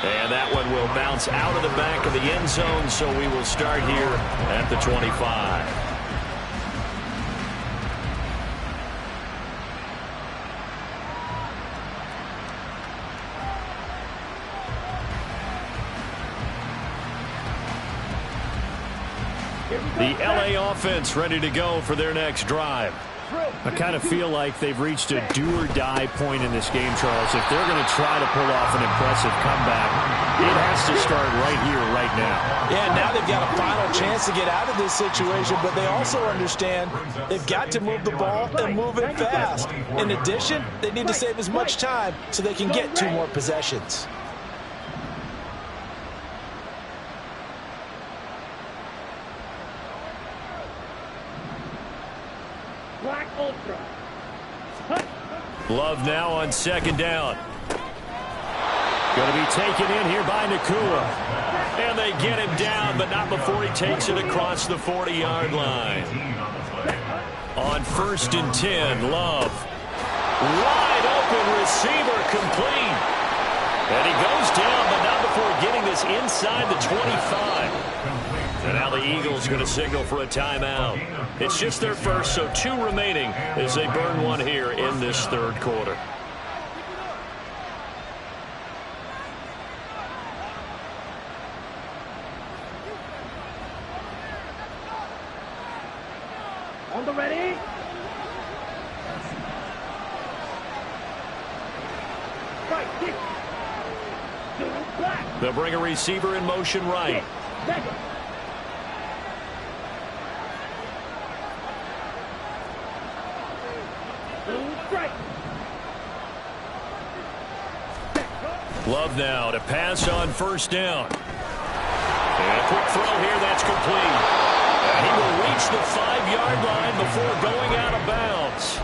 And that one will bounce out of the back of the end zone, so we will start here at the 25. The LA offense ready to go for their next drive. I kind of feel like they've reached a do-or-die point in this game, Charles. If they're going to try to pull off an impressive comeback, it has to start right here, right now. Yeah, now they've got a final chance to get out of this situation, but they also understand they've got to move the ball and move it fast. In addition, they need to save as much time so they can get 2 more possessions. Black Ultra. Love now on second down. Going to be taken in here by Nacua. And they get him down, but not before he takes it across the 40-yard line. On 1st and 10, Love. Wide open receiver complete. And he goes down, but not before getting this inside the 25. And now the Eagles going to signal for a timeout. It's just their first, so 2 remaining as they burn one here in this 3rd quarter. On the ready. Right, kick. Black. They'll bring a receiver in motion right. Second. Love now to pass on 1st down. And a quick throw here, that's complete. And he will reach the 5-yard line before going out of bounds.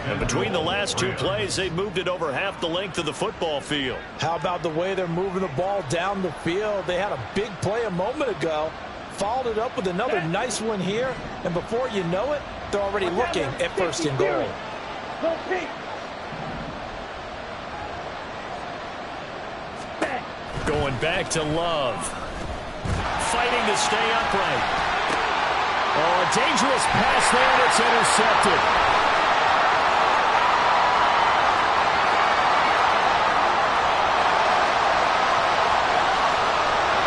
And between the last 2 plays, they've moved it over half the length of the football field. How about the way they're moving the ball down the field? They had a big play a moment ago, followed it up with another nice one here, and before you know it, they're already looking at 1st and goal. Go Pete. Going back to Love. Fighting to stay upright. Oh, a dangerous pass there, and it's intercepted.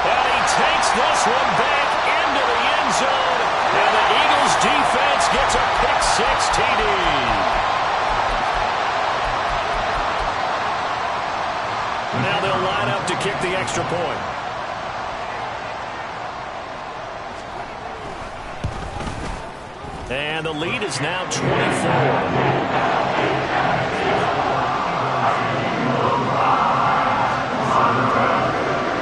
And he takes this one back into the end zone. And the Eagles defense gets a pick-6 TD. Now they'll line up to kick the extra point. And the lead is now 24.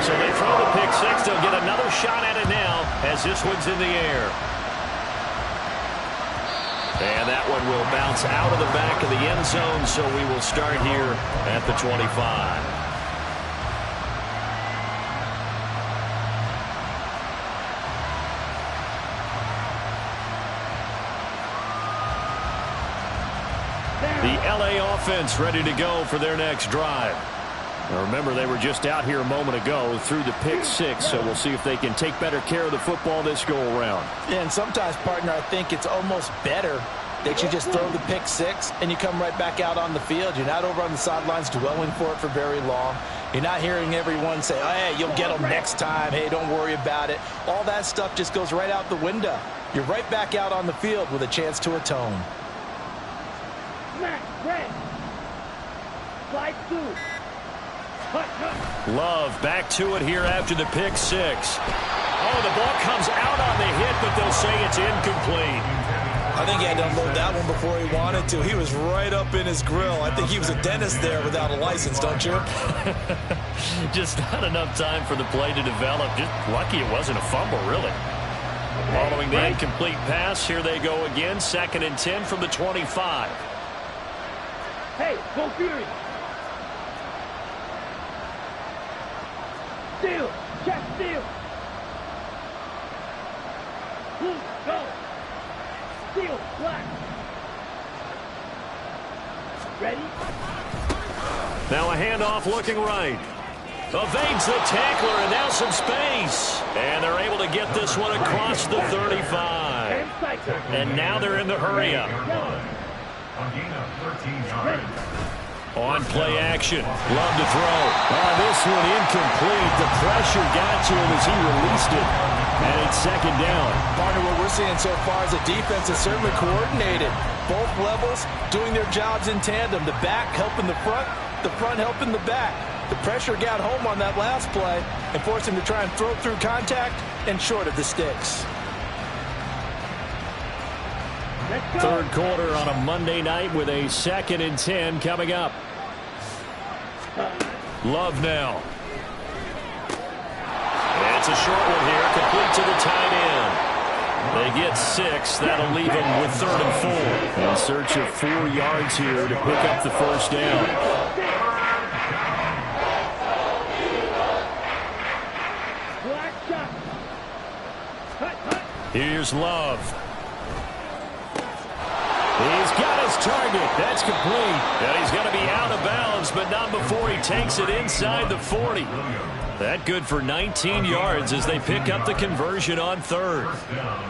So they throw the pick-6. They'll get another shot at it now as this one's in the air. And that one will bounce out of the back of the end zone, so we will start here at the 25. The LA offense ready to go for their next drive. Now remember, they were just out here a moment ago through the pick-6, so we'll see if they can take better care of the football this go-around. And sometimes, partner, I think it's almost better that you just throw the pick-6 and you come right back out on the field. You're not over on the sidelines dwelling for it for very long. You're not hearing everyone say, oh, hey, you'll get them next time. Hey, don't worry about it. All that stuff just goes right out the window. You're right back out on the field with a chance to atone. Smack, red. Slide through. Cut. Love back to it here after the pick-6. Oh, Oh, the ball comes out on the hit, but they'll say it's incomplete. I think he had to unload that one before he wanted to. He was right up in his grill. I think he was a dentist there without a license, don't you? Just not enough time for the play to develop. Just lucky it wasn't a fumble, really. Following the incomplete pass, here they go again. 2nd and 10 from the 25. Hey, go Fury. Steal. Check steal. Blue, go. Steal, black. Ready? Now a handoff looking right. Evades the tackler, and now some space. And they're able to get this one across the 35. And now they're in the hurry-up. A gain of 13 yards. On play action. Love to throw. This one incomplete. The pressure got to him as he released it. And it's 2nd down. Partner, what we're seeing so far is the defense is certainly coordinated. Both levels doing their jobs in tandem. The back helping the front helping the back. The pressure got home on that last play and forced him to try and throw through contact and short of the sticks. 3rd quarter on a Monday night with a 2nd and 10 coming up. Love now. It's a short one here, complete to the tight end. They get 6. That'll leave them with 3rd and 4. In search of 4 yards here to pick up the 1st down. Here's Love. He's got his target. That's complete. And he's going to be out of bounds, but not before he takes it inside the 40. That good for 19 yards as they pick up the conversion on 3rd.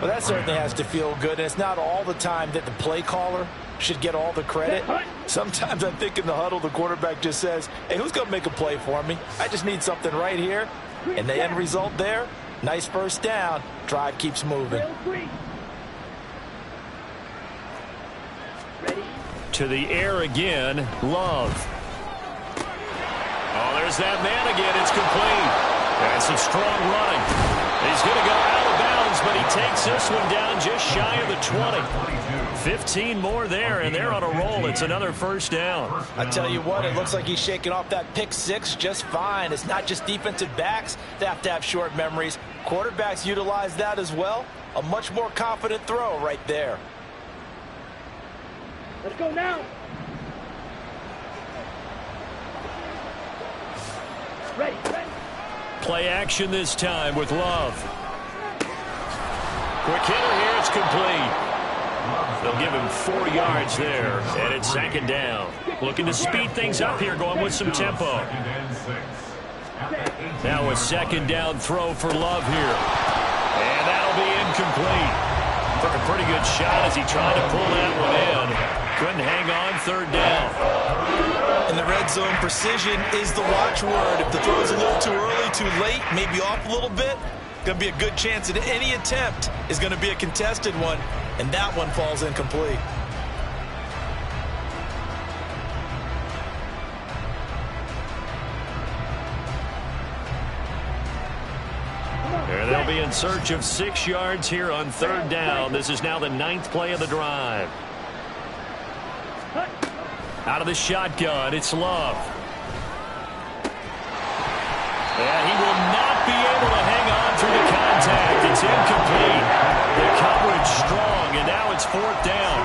Well, that certainly has to feel good. And it's not all the time that the play caller should get all the credit. Sometimes I think in the huddle, the quarterback just says, hey, who's going to make a play for me? I just need something right here. And the end result there, nice 1st down. Drive keeps moving. To the air again, Love. Oh, there's that man again. It's complete. That's some strong running. He's going to go out of bounds, but he takes this one down just shy of the 20. 15 more there, and they're on a roll. It's another 1st down. I tell you what, it looks like he's shaking off that pick 6 just fine. It's not just defensive backs that have to have short memories. Quarterbacks utilize that as well. A much more confident throw right there. Let's go now. Ready. Play action this time with Love. Quick hitter here. It's complete. They'll give him 4 yards there, and it's 2nd down. Looking to speed things up here, going with some tempo. Now a 2nd down throw for Love here. And that'll be incomplete. Took a pretty good shot as he tried to pull that one in. Couldn't hang on. 3rd down. In the red zone, precision is the watchword. If the throw's a little too early, too late, maybe off a little bit, going to be a good chance that any attempt is going to be a contested one, and that one falls incomplete. And they'll be in search of 6 yards here on 3rd down. This is now the 9th play of the drive. Out of the shotgun, it's Love. And he will not be able to hang on through the contact. It's incomplete. The coverage strong, and now it's 4th down.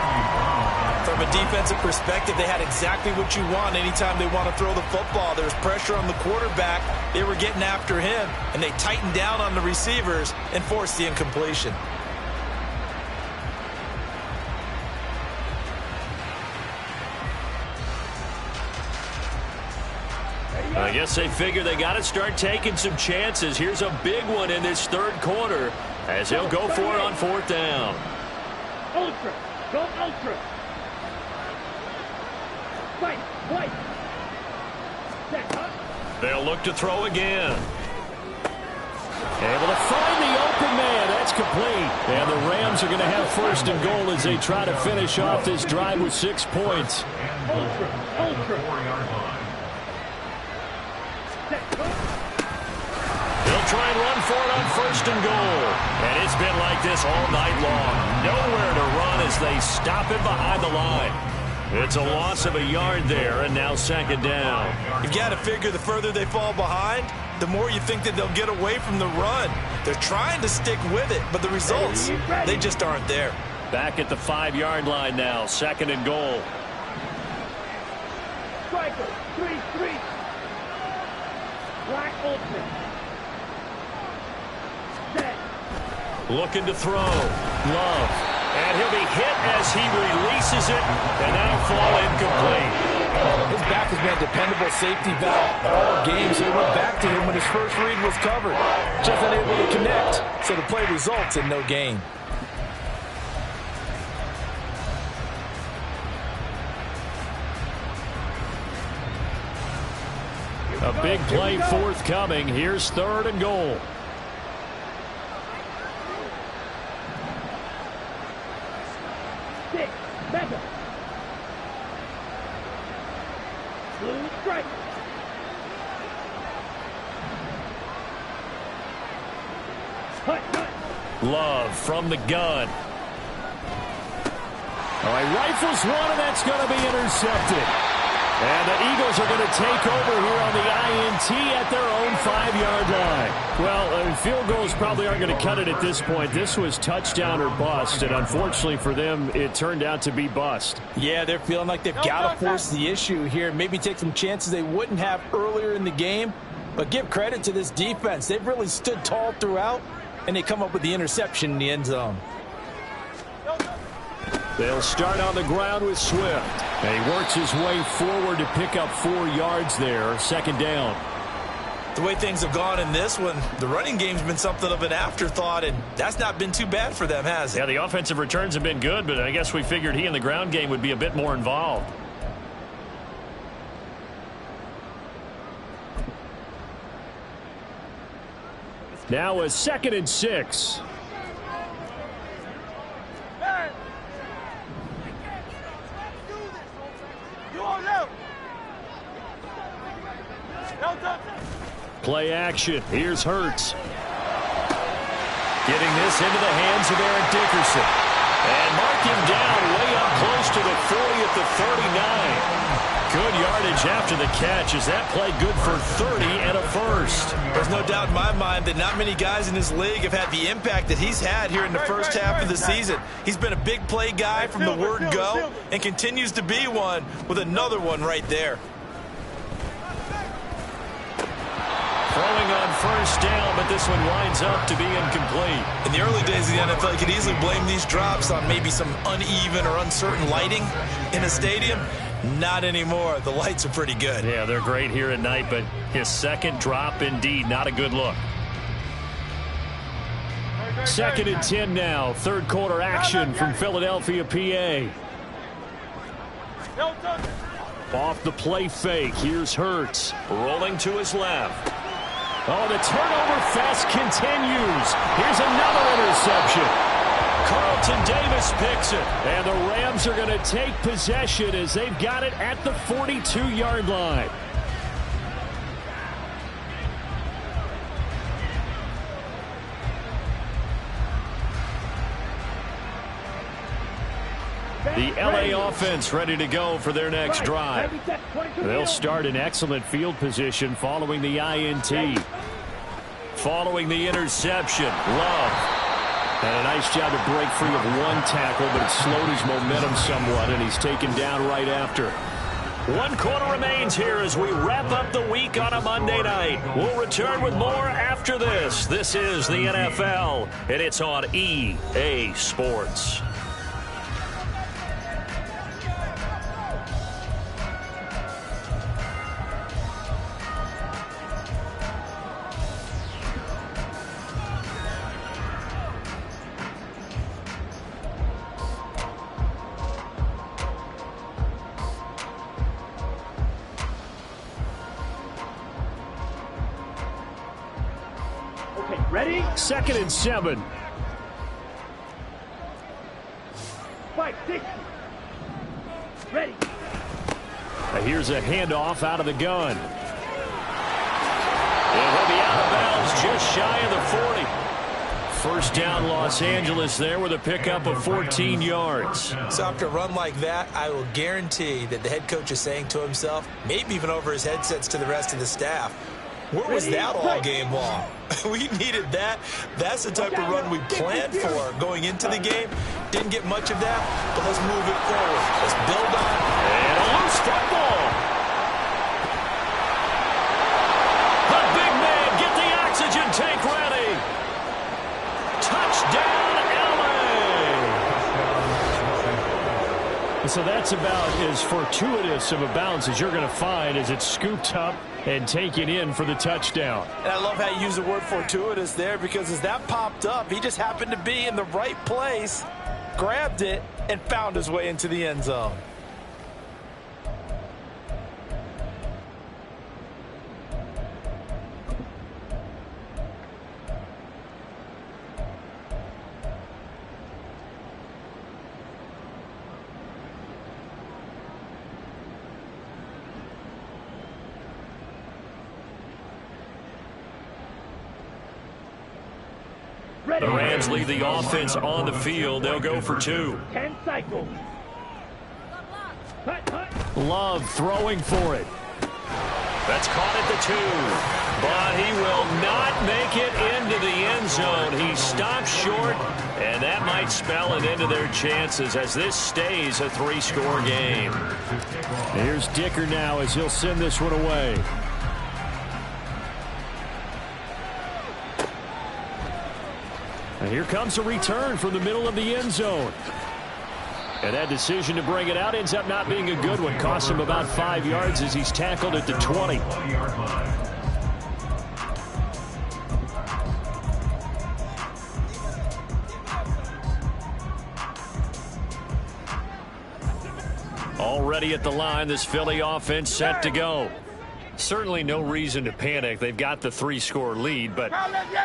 From a defensive perspective, they had exactly what you want anytime they want to throw the football. There's pressure on the quarterback. They were getting after him, and they tightened down on the receivers and forced the incompletion. I guess they figure they got to start taking some chances. Here's a big one in this 3rd quarter as he'll go for it on 4th down. Ultra. Go ultra. White. They'll look to throw again. Able to find the open man. That's complete. And the Rams are going to have 1st and goal as they try to finish off this drive with 6 points. Ultra. They'll try and run for it on 1st and goal. And it's been like this all night long. Nowhere to run as they stop him behind the line. It's a loss of a yard there, and now second down. You've got to figure the further they fall behind, the more you think that they'll get away from the run. They're trying to stick with it, but the results, they just aren't there. Back at the 5-yard line now, second and goal. Striker, 3-3. Black ultra. Set. Looking to throw. Love. And he'll be hit as he releases it, and that'll fall incomplete. His back has been a dependable safety valve all game, so he went back to him when his first read was covered. Just unable to connect, so the play results in no gain. A big play forthcoming. Here's third and goal. Six. Mega. Blue strike. Hut, hut. Love from the gun. All right, rifles one, and that's going to be intercepted. And the Eagles are going to take over here on the INT at their own 5-yard line. Well, field goals probably aren't going to cut it at this point. This was touchdown or bust, and unfortunately for them, it turned out to be bust. Yeah, they're feeling like they've got to force the issue here. Maybe take some chances they wouldn't have earlier in the game. But give credit to this defense. They've really stood tall throughout, and they come up with the interception in the end zone. They'll start on the ground with Swift. And he works his way forward to pick up 4 yards there. Second down. The way things have gone in this one, the running game's been something of an afterthought, and that's not been too bad for them, has it? Yeah, the offensive returns have been good, but I guess we figured he in the ground game would be a bit more involved. Now a 2nd and 6. Play action. Here's Hurts. Getting this into the hands of Eric Dickerson. And mark him down way up close to the 40 at the 39. Good yardage after the catch. Is that play good for 30 and a first? There's no doubt in my mind that not many guys in this league have had the impact that he's had here in the first half of the season. He's been a big play guy from the word go and continues to be one with another one right there. Throwing on first down, but this one winds up to be incomplete. In the early days of the NFL, you could easily blame these drops on maybe some uneven or uncertain lighting in a stadium. Not anymore. The lights are pretty good. Yeah, they're great here at night, but his second drop, indeed, not a good look. 2nd and 10 now. Third quarter action from Philadelphia, PA. Off the play fake. Here's Hurts. Rolling to his left. Oh, the turnover fest continues. Here's another interception. Carlton Davis picks it. And the Rams are going to take possession as they've got it at the 42-yard line. The LA offense ready to go for their next drive. They'll start in excellent field position following the INT. Following the interception, Love. And a nice job to break free of one tackle, but it slowed his momentum somewhat, and he's taken down right after. 1 quarter remains here as we wrap up the week on a Monday night. We'll return with more after this. This is the NFL, and it's on EA Sports. Ready? 2nd and 7. 5-6. Ready. Here's a handoff out of the gun. It will be out of bounds just shy of the 40. First down, Los Angeles there with a pickup of 14 yards. So after a run like that, I will guarantee that the head coach is saying to himself, maybe even over his headsets to the rest of the staff, where was that all game long? We needed that. That's the type of run we planned for going into the game. Didn't get much of that, but let's move it forward. Let's build on it. And a loose football. The big man, get the oxygen tank ready. Touchdown, LA. So that's about as fortuitous of a bounce as you're going to find as it's scooped up and taken in for the touchdown. And I love how you use the word fortuitous there, because as that popped up, he just happened to be in the right place, grabbed it, and found his way into the end zone. The Rams leave the offense on the field. They'll go for 2. 10 cycles. Love throwing for it. That's caught at the 2. But he will not make it into the end zone. He stops short, and that might spell an end to their chances as this stays a 3-score game. Here's Dicker now as he'll send this one away. And here comes a return from the middle of the end zone. And that decision to bring it out ends up not being a good one. Cost him about 5 yards as he's tackled at the 20. Already at the line, this Philly offense set to go. Certainly no reason to panic. They've got the 3-score lead, but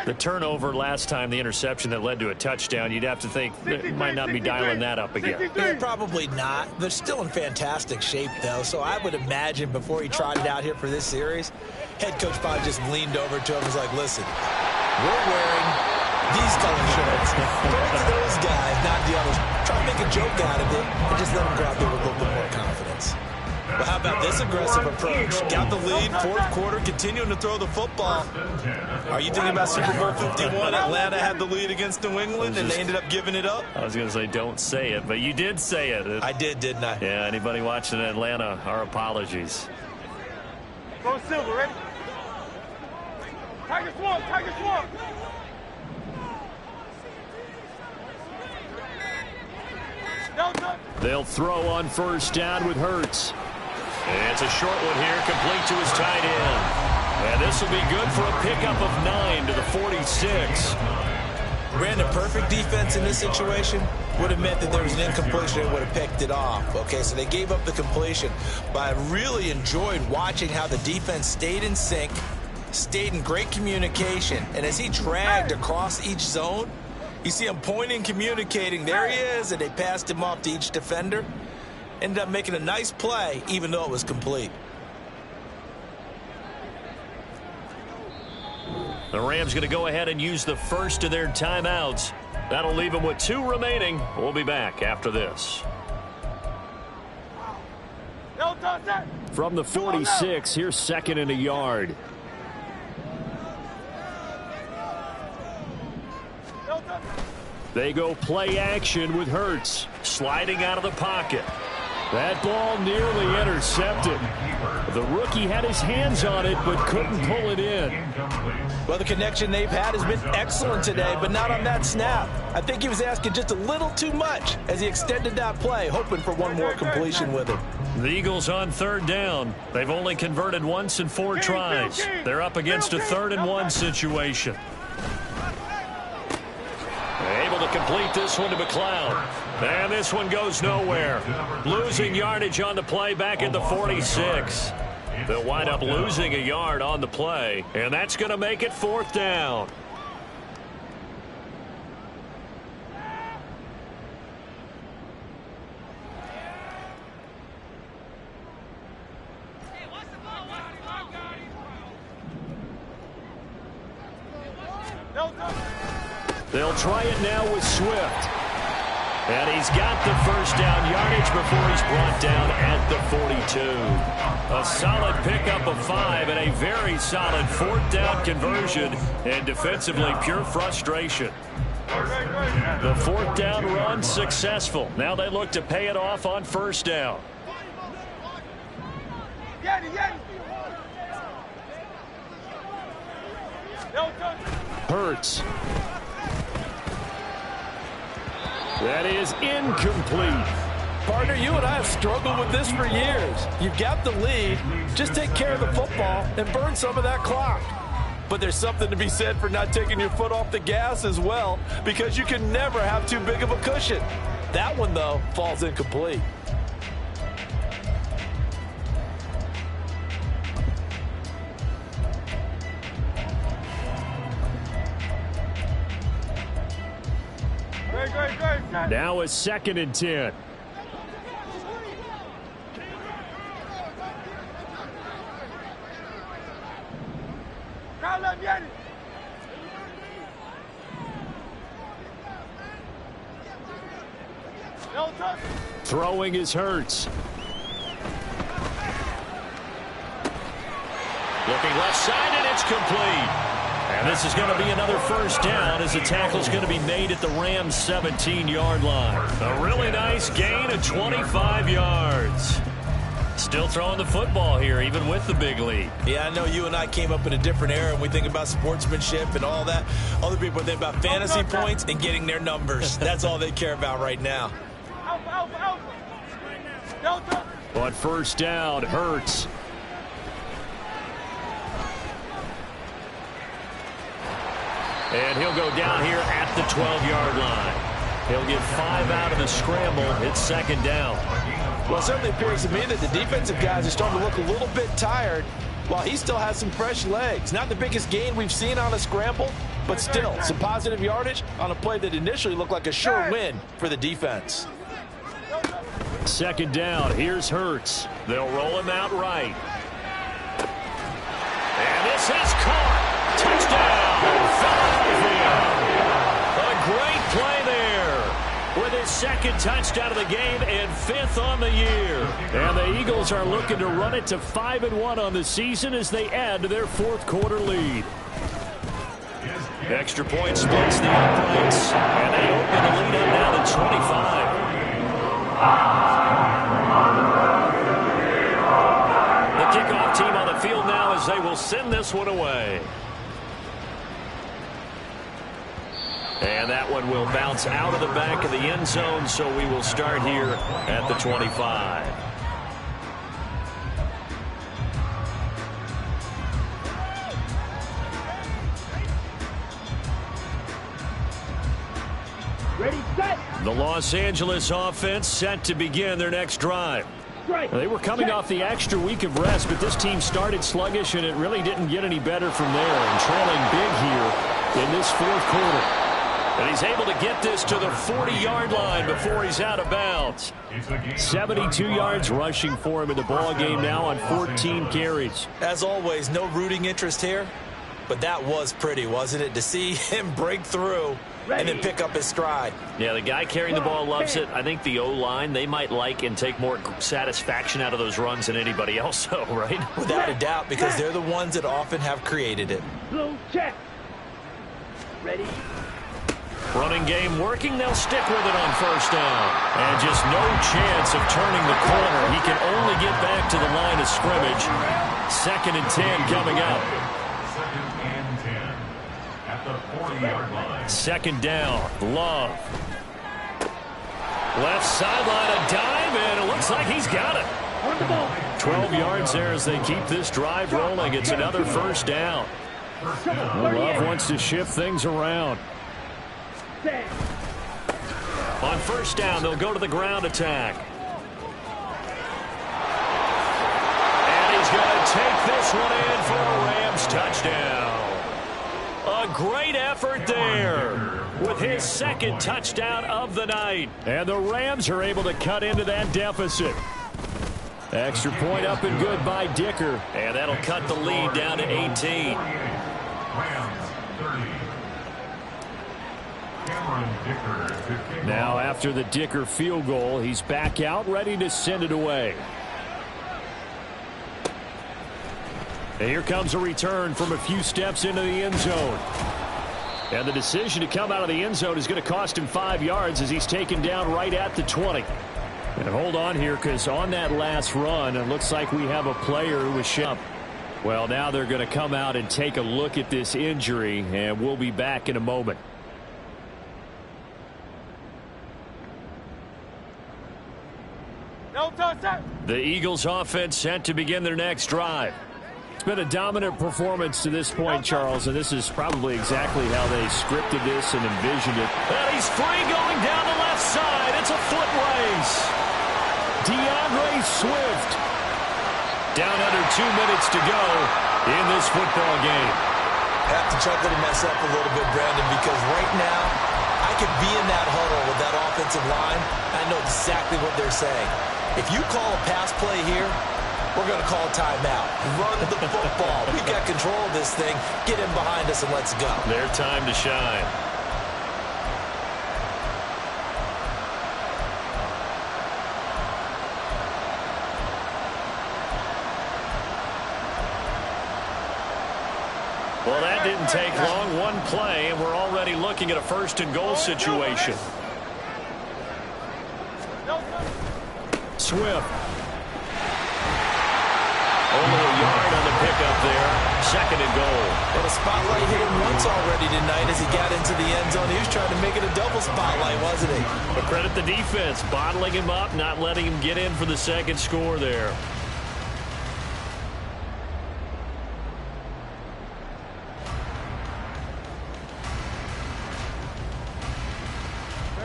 the turnover last time, the interception that led to a touchdown, you'd have to think they might not be dialing that up again. Yeah, probably not. They're still in fantastic shape, though, so I would imagine before he trotted out here for this series, head coach probably just leaned over to him and was like, listen, we're wearing these color shirts. Throw it to those guys, not the others. Try to make a joke out of it and just let them go out there with a little bit more confidence. Well, how about this aggressive approach? Got the lead, fourth quarter, continuing to throw the football. Are you thinking about Super Bowl 51? Atlanta had the lead against New England, and they ended up giving it up? I was going to say don't say it, but you did say it. I did, didn't I? Yeah, anybody watching Atlanta, our apologies. Go Silver, ready? Tiger Swamp, Tiger Swamp. They'll throw on first down with Hurts. And it's a short one here, complete to his tight end. And this will be good for a pickup of 9 to the 46. Ran a perfect defense in this situation. Would have meant that there was an incompletion and would have picked it off. Okay, so they gave up the completion. But I really enjoyed watching how the defense stayed in sync, stayed in great communication. And as he dragged across each zone, you see him pointing, communicating. There he is, and they passed him off to each defender. Ended up making a nice play, even though it was complete. The Rams going to go ahead and use the first of their timeouts. That'll leave them with 2 remaining. We'll be back after this. From the 46, here's 2nd and a yard. They go play action with Hurts. Sliding out of the pocket. That ball nearly intercepted. The rookie had his hands on it but couldn't pull it in. Well, the connection they've had has been excellent today, but not on that snap. I think he was asking just a little too much as he extended that play, hoping for one more completion with it. The Eagles on 3rd down. They've only converted once in 4 tries. They're up against a 3rd and 1 situation. Able to complete this one to McLeod. And this one goes nowhere. Losing yardage on the play back at the 46. They'll wind up losing a yard on the play. And that's going to make it 4th down. They'll try it now with Swift. And he's got the first down yardage before he's brought down at the 42. A solid pickup of 5 and a very solid 4th down conversion. And defensively, pure frustration. The 4th down run successful. Now they look to pay it off on 1st down. Hurts. That is incomplete. Partner, you and I have struggled with this for years. You've got the lead. Just take care of the football and burn some of that clock. But there's something to be said for not taking your foot off the gas as well, because you can never have too big of a cushion. That one, though, falls incomplete. Now it's 2nd and 10. Throwing is Hurts. Looking left side, and it's complete. And this is going to be another 1st down as the tackle's going to be made at the Rams' 17-yard line. A really nice gain of 25 yards. Still throwing the football here, even with the big lead. Yeah, I know you and I came up in a different era, and we think about sportsmanship and all that. Other people think about fantasy points and getting their numbers. That's all they care about right now. On 1st down, Hurts. And he'll go down here at the 12-yard line. He'll get 5 out of the scramble. It's 2nd down. Well, it certainly appears to me that the defensive guys are starting to look a little bit tired while he still has some fresh legs. Not the biggest gain we've seen on a scramble, but still some positive yardage on a play that initially looked like a sure win for the defense. 2nd down. Here's Hurts. They'll roll him out right. And this is caught. Touchdown, Philadelphia. A great play there with his 2nd touchdown of the game and 5th on the year. And the Eagles are looking to run it to 5-1 on the season as they add to their 4th quarter lead. Extra point splits the uprights, and they open the lead up now to 25. The kickoff team on the field now as they will send this one away. And that one will bounce out of the back of the end zone, so we will start here at the 25. Ready, set. The Los Angeles offense set to begin their next drive. They were coming off the extra week of rest, but this team started sluggish, and it really didn't get any better from there. And trailing big here in this 4th quarter. And he's able to get this to the 40-yard line before he's out of bounds. 72 yards rushing for him in the ball game now on 14 carries. As always, no rooting interest here, but that was pretty, wasn't it? To see him break through and then pick up his stride. Yeah, the guy carrying the ball loves it. I think the O-line, they might like and take more satisfaction out of those runs than anybody else, though, right? Without a doubt, because they're the ones that often have created it. Blue check. Ready. Running game working. They'll stick with it on 1st down. And just no chance of turning the corner. He can only get back to the line of scrimmage. 2nd and 10 coming up. 2nd and 10 at the 40-yard line. 2nd down. Love. Left sideline, a dive, and it looks like he's got it. 12 yards there as they keep this drive rolling. It's another 1st down. Love wants to shift things around. On 1st down, they'll go to the ground attack. And he's going to take this one in for a Rams touchdown. A great effort there with his 2nd touchdown of the night. And the Rams are able to cut into that deficit. Extra point up and good by Dicker. And that'll cut the lead down to 18. Rams 30. Cameron Dicker to kick Now off. after the Dicker field goal, he's back out ready to send it away. And here comes a return from a few steps into the end zone. And the decision to come out of the end zone is going to cost him 5 yards as he's taken down right at the 20. And hold on here, because on that last run, it looks like we have a player who was shot. Well, now they're going to come out and take a look at this injury, and we'll be back in a moment. The Eagles offense set to begin their next drive. It's been a dominant performance to this point, Charles, and this is probably exactly how they scripted this and envisioned it. And he's free going down the left side. It's a foot race. DeAndre Swift. Down under 2 minutes to go in this football game. Have to chuckle to mess up a little bit, Brandon, because right now I could be in that huddle with that offensive line. I know exactly what they're saying. If you call a pass play here, we're going to call timeout. Run the football. We've got control of this thing. Get in behind us and let's go. Their time to shine. Well, that didn't take long. One play, and we're already looking at a first-and-goal situation. Swift. Only a yard on the pickup there. Second and goal. Well, the spotlight hit him once already tonight as he got into the end zone. He was trying to make it a double spotlight, wasn't he? But credit the defense, bottling him up, not letting him get in for the second score there.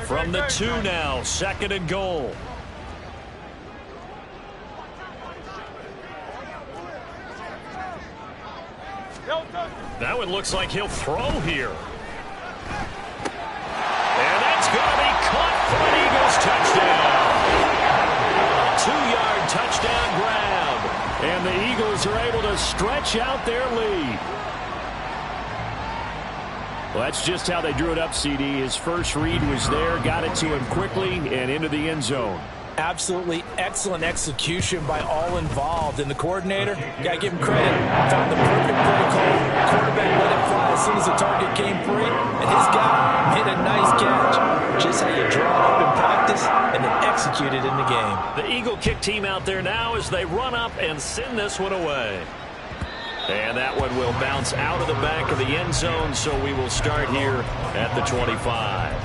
From the 2 now, second and goal. That one looks like he'll throw here. And that's going to be caught for an Eagles touchdown. A 2-yard touchdown grab. And the Eagles are able to stretch out their lead. Well, that's just how they drew it up, CD. His first read was there, got it to him quickly, and into the end zone. Absolutely excellent execution by all involved. And the coordinator, got to give him credit, found the perfect protocol. Quarterback let it fly as soon as the target came free, and his guy made a nice catch. Just how you draw it up in practice and then execute it in the game. The Eagle kick team out there now as they run up and send this one away. And that one will bounce out of the back of the end zone, so we will start here at the 25.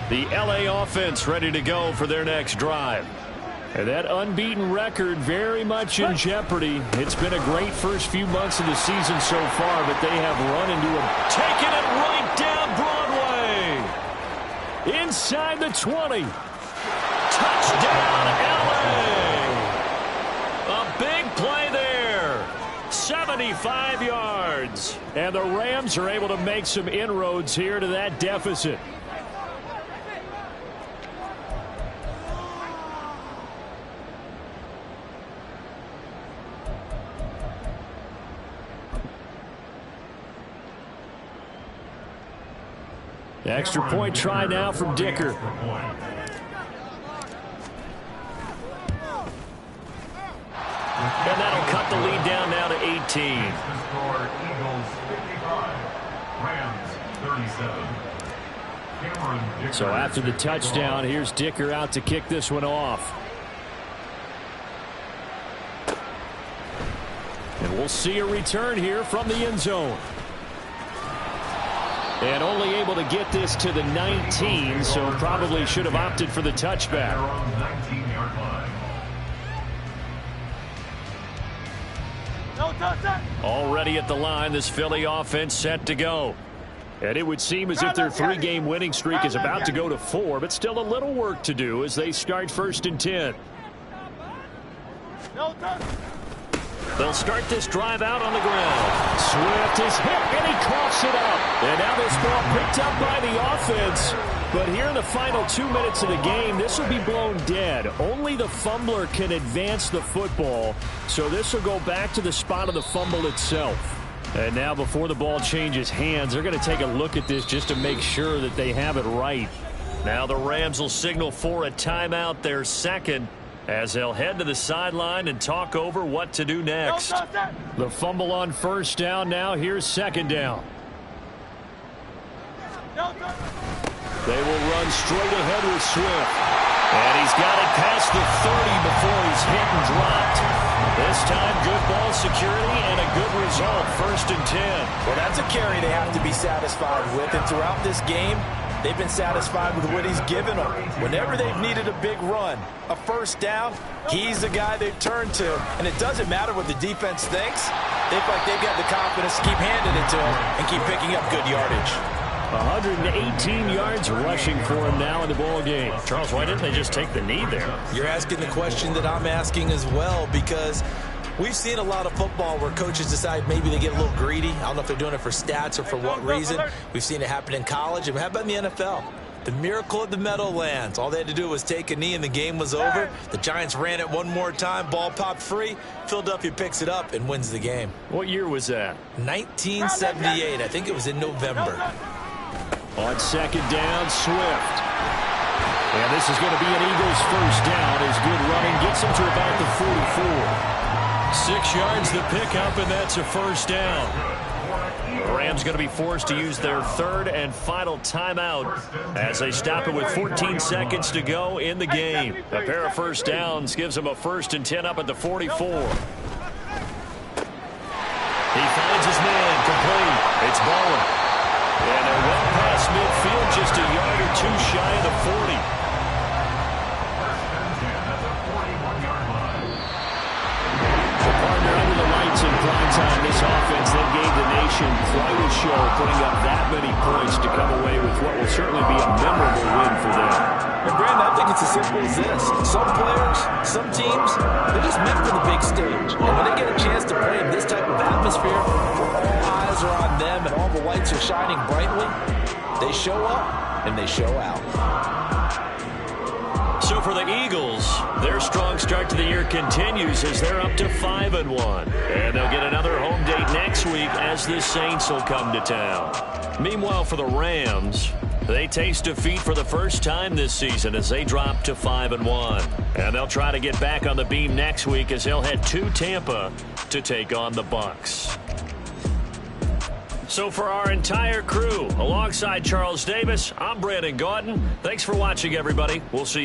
The LA offense ready to go for their next drive. And that unbeaten record very much in jeopardy. It's been a great first few months of the season so far, but they have run into a... Taking it right down Broadway. Inside the 20. Touchdown, LA. A big play there. 75 yards. And the Rams are able to make some inroads here to that deficit. The extra point try now from Dicker. And that'll cut the lead down now to 18. The score, Eagles 55, Rams 37. Cameron Dicker. So after the touchdown, here's Dicker out to kick this one off. And we'll see a return here from the end zone. And only able to get this to the 19, so probably should have opted for the touchback. They're on the 19-yard line. Already at the line, this Philly offense set to go. And it would seem as if their 3-game winning streak is about to go to 4, but still a little work to do as they start 1st and 10. They'll start this drive out on the ground. Swift is hit, and he coughs it up. And now this ball picked up by the offense. But here in the final 2 minutes of the game, this will be blown dead. Only the fumbler can advance the football, so this will go back to the spot of the fumble itself. And now before the ball changes hands, they're going to take a look at this just to make sure that they have it right. Now the Rams will signal for a timeout, their second, as they'll head to the sideline and talk over what to do next. The fumble on first down now. Here's second down. They will run straight ahead with Swift. And he's got it past the 30 before he's hit and dropped. This time, good ball security and a good result, 1st and 10. Well, that's a carry they have to be satisfied with. And throughout this game, they've been satisfied with what he's given them. Whenever they've needed a big run, a first down, he's the guy they've turned to. And it doesn't matter what the defense thinks. They feel like they've got the confidence to keep handing it to him and keep picking up good yardage. 118 yards rushing for him now in the ball game. Charles, why didn't they just take the knee there? You're asking the question that I'm asking as well, because we've seen a lot of football where coaches decide maybe they get a little greedy. I don't know if they're doing it for stats or for what reason. We've seen it happen in college, and how about in the NFL? The miracle of the Meadowlands. All they had to do was take a knee and the game was over. The Giants ran it one more time. Ball popped free. Philadelphia picks it up and wins the game. What year was that? 1978. I think it was in November. On second down, Swift. And this is going to be an Eagles first down as good running gets him to about the 44. 6 yards the pickup, and that's a first down. The Rams going to be forced to use their third and final timeout as they stop it with 14 seconds to go in the game. A pair of first downs gives them a 1st and 10 up at the 44. He finds his man complete. It's Bowen. And they're well past midfield, just a yard or two shy of the 40. The partner under the lights in prime time. This offense then gave the nation quite a show, putting up that many points to come away with what will certainly be a memorable win for them. And Brandon, I think it's as simple as this. Some players, some teams, they're just meant for the big stage. And when they get a chance to play in this type of atmosphere, where all eyes are on them and all the lights are shining brightly, they show up and they show out. So for the Eagles, their strong start to the year continues as they're up to 5-1. And they'll get another home date next week as the Saints will come to town. Meanwhile, for the Rams, they taste defeat for the first time this season as they drop to 5-1. And they'll try to get back on the beam next week as they'll head to Tampa to take on the Bucs. So for our entire crew, alongside Charles Davis, I'm Brandon Gaudin. Thanks for watching, everybody. We'll see you.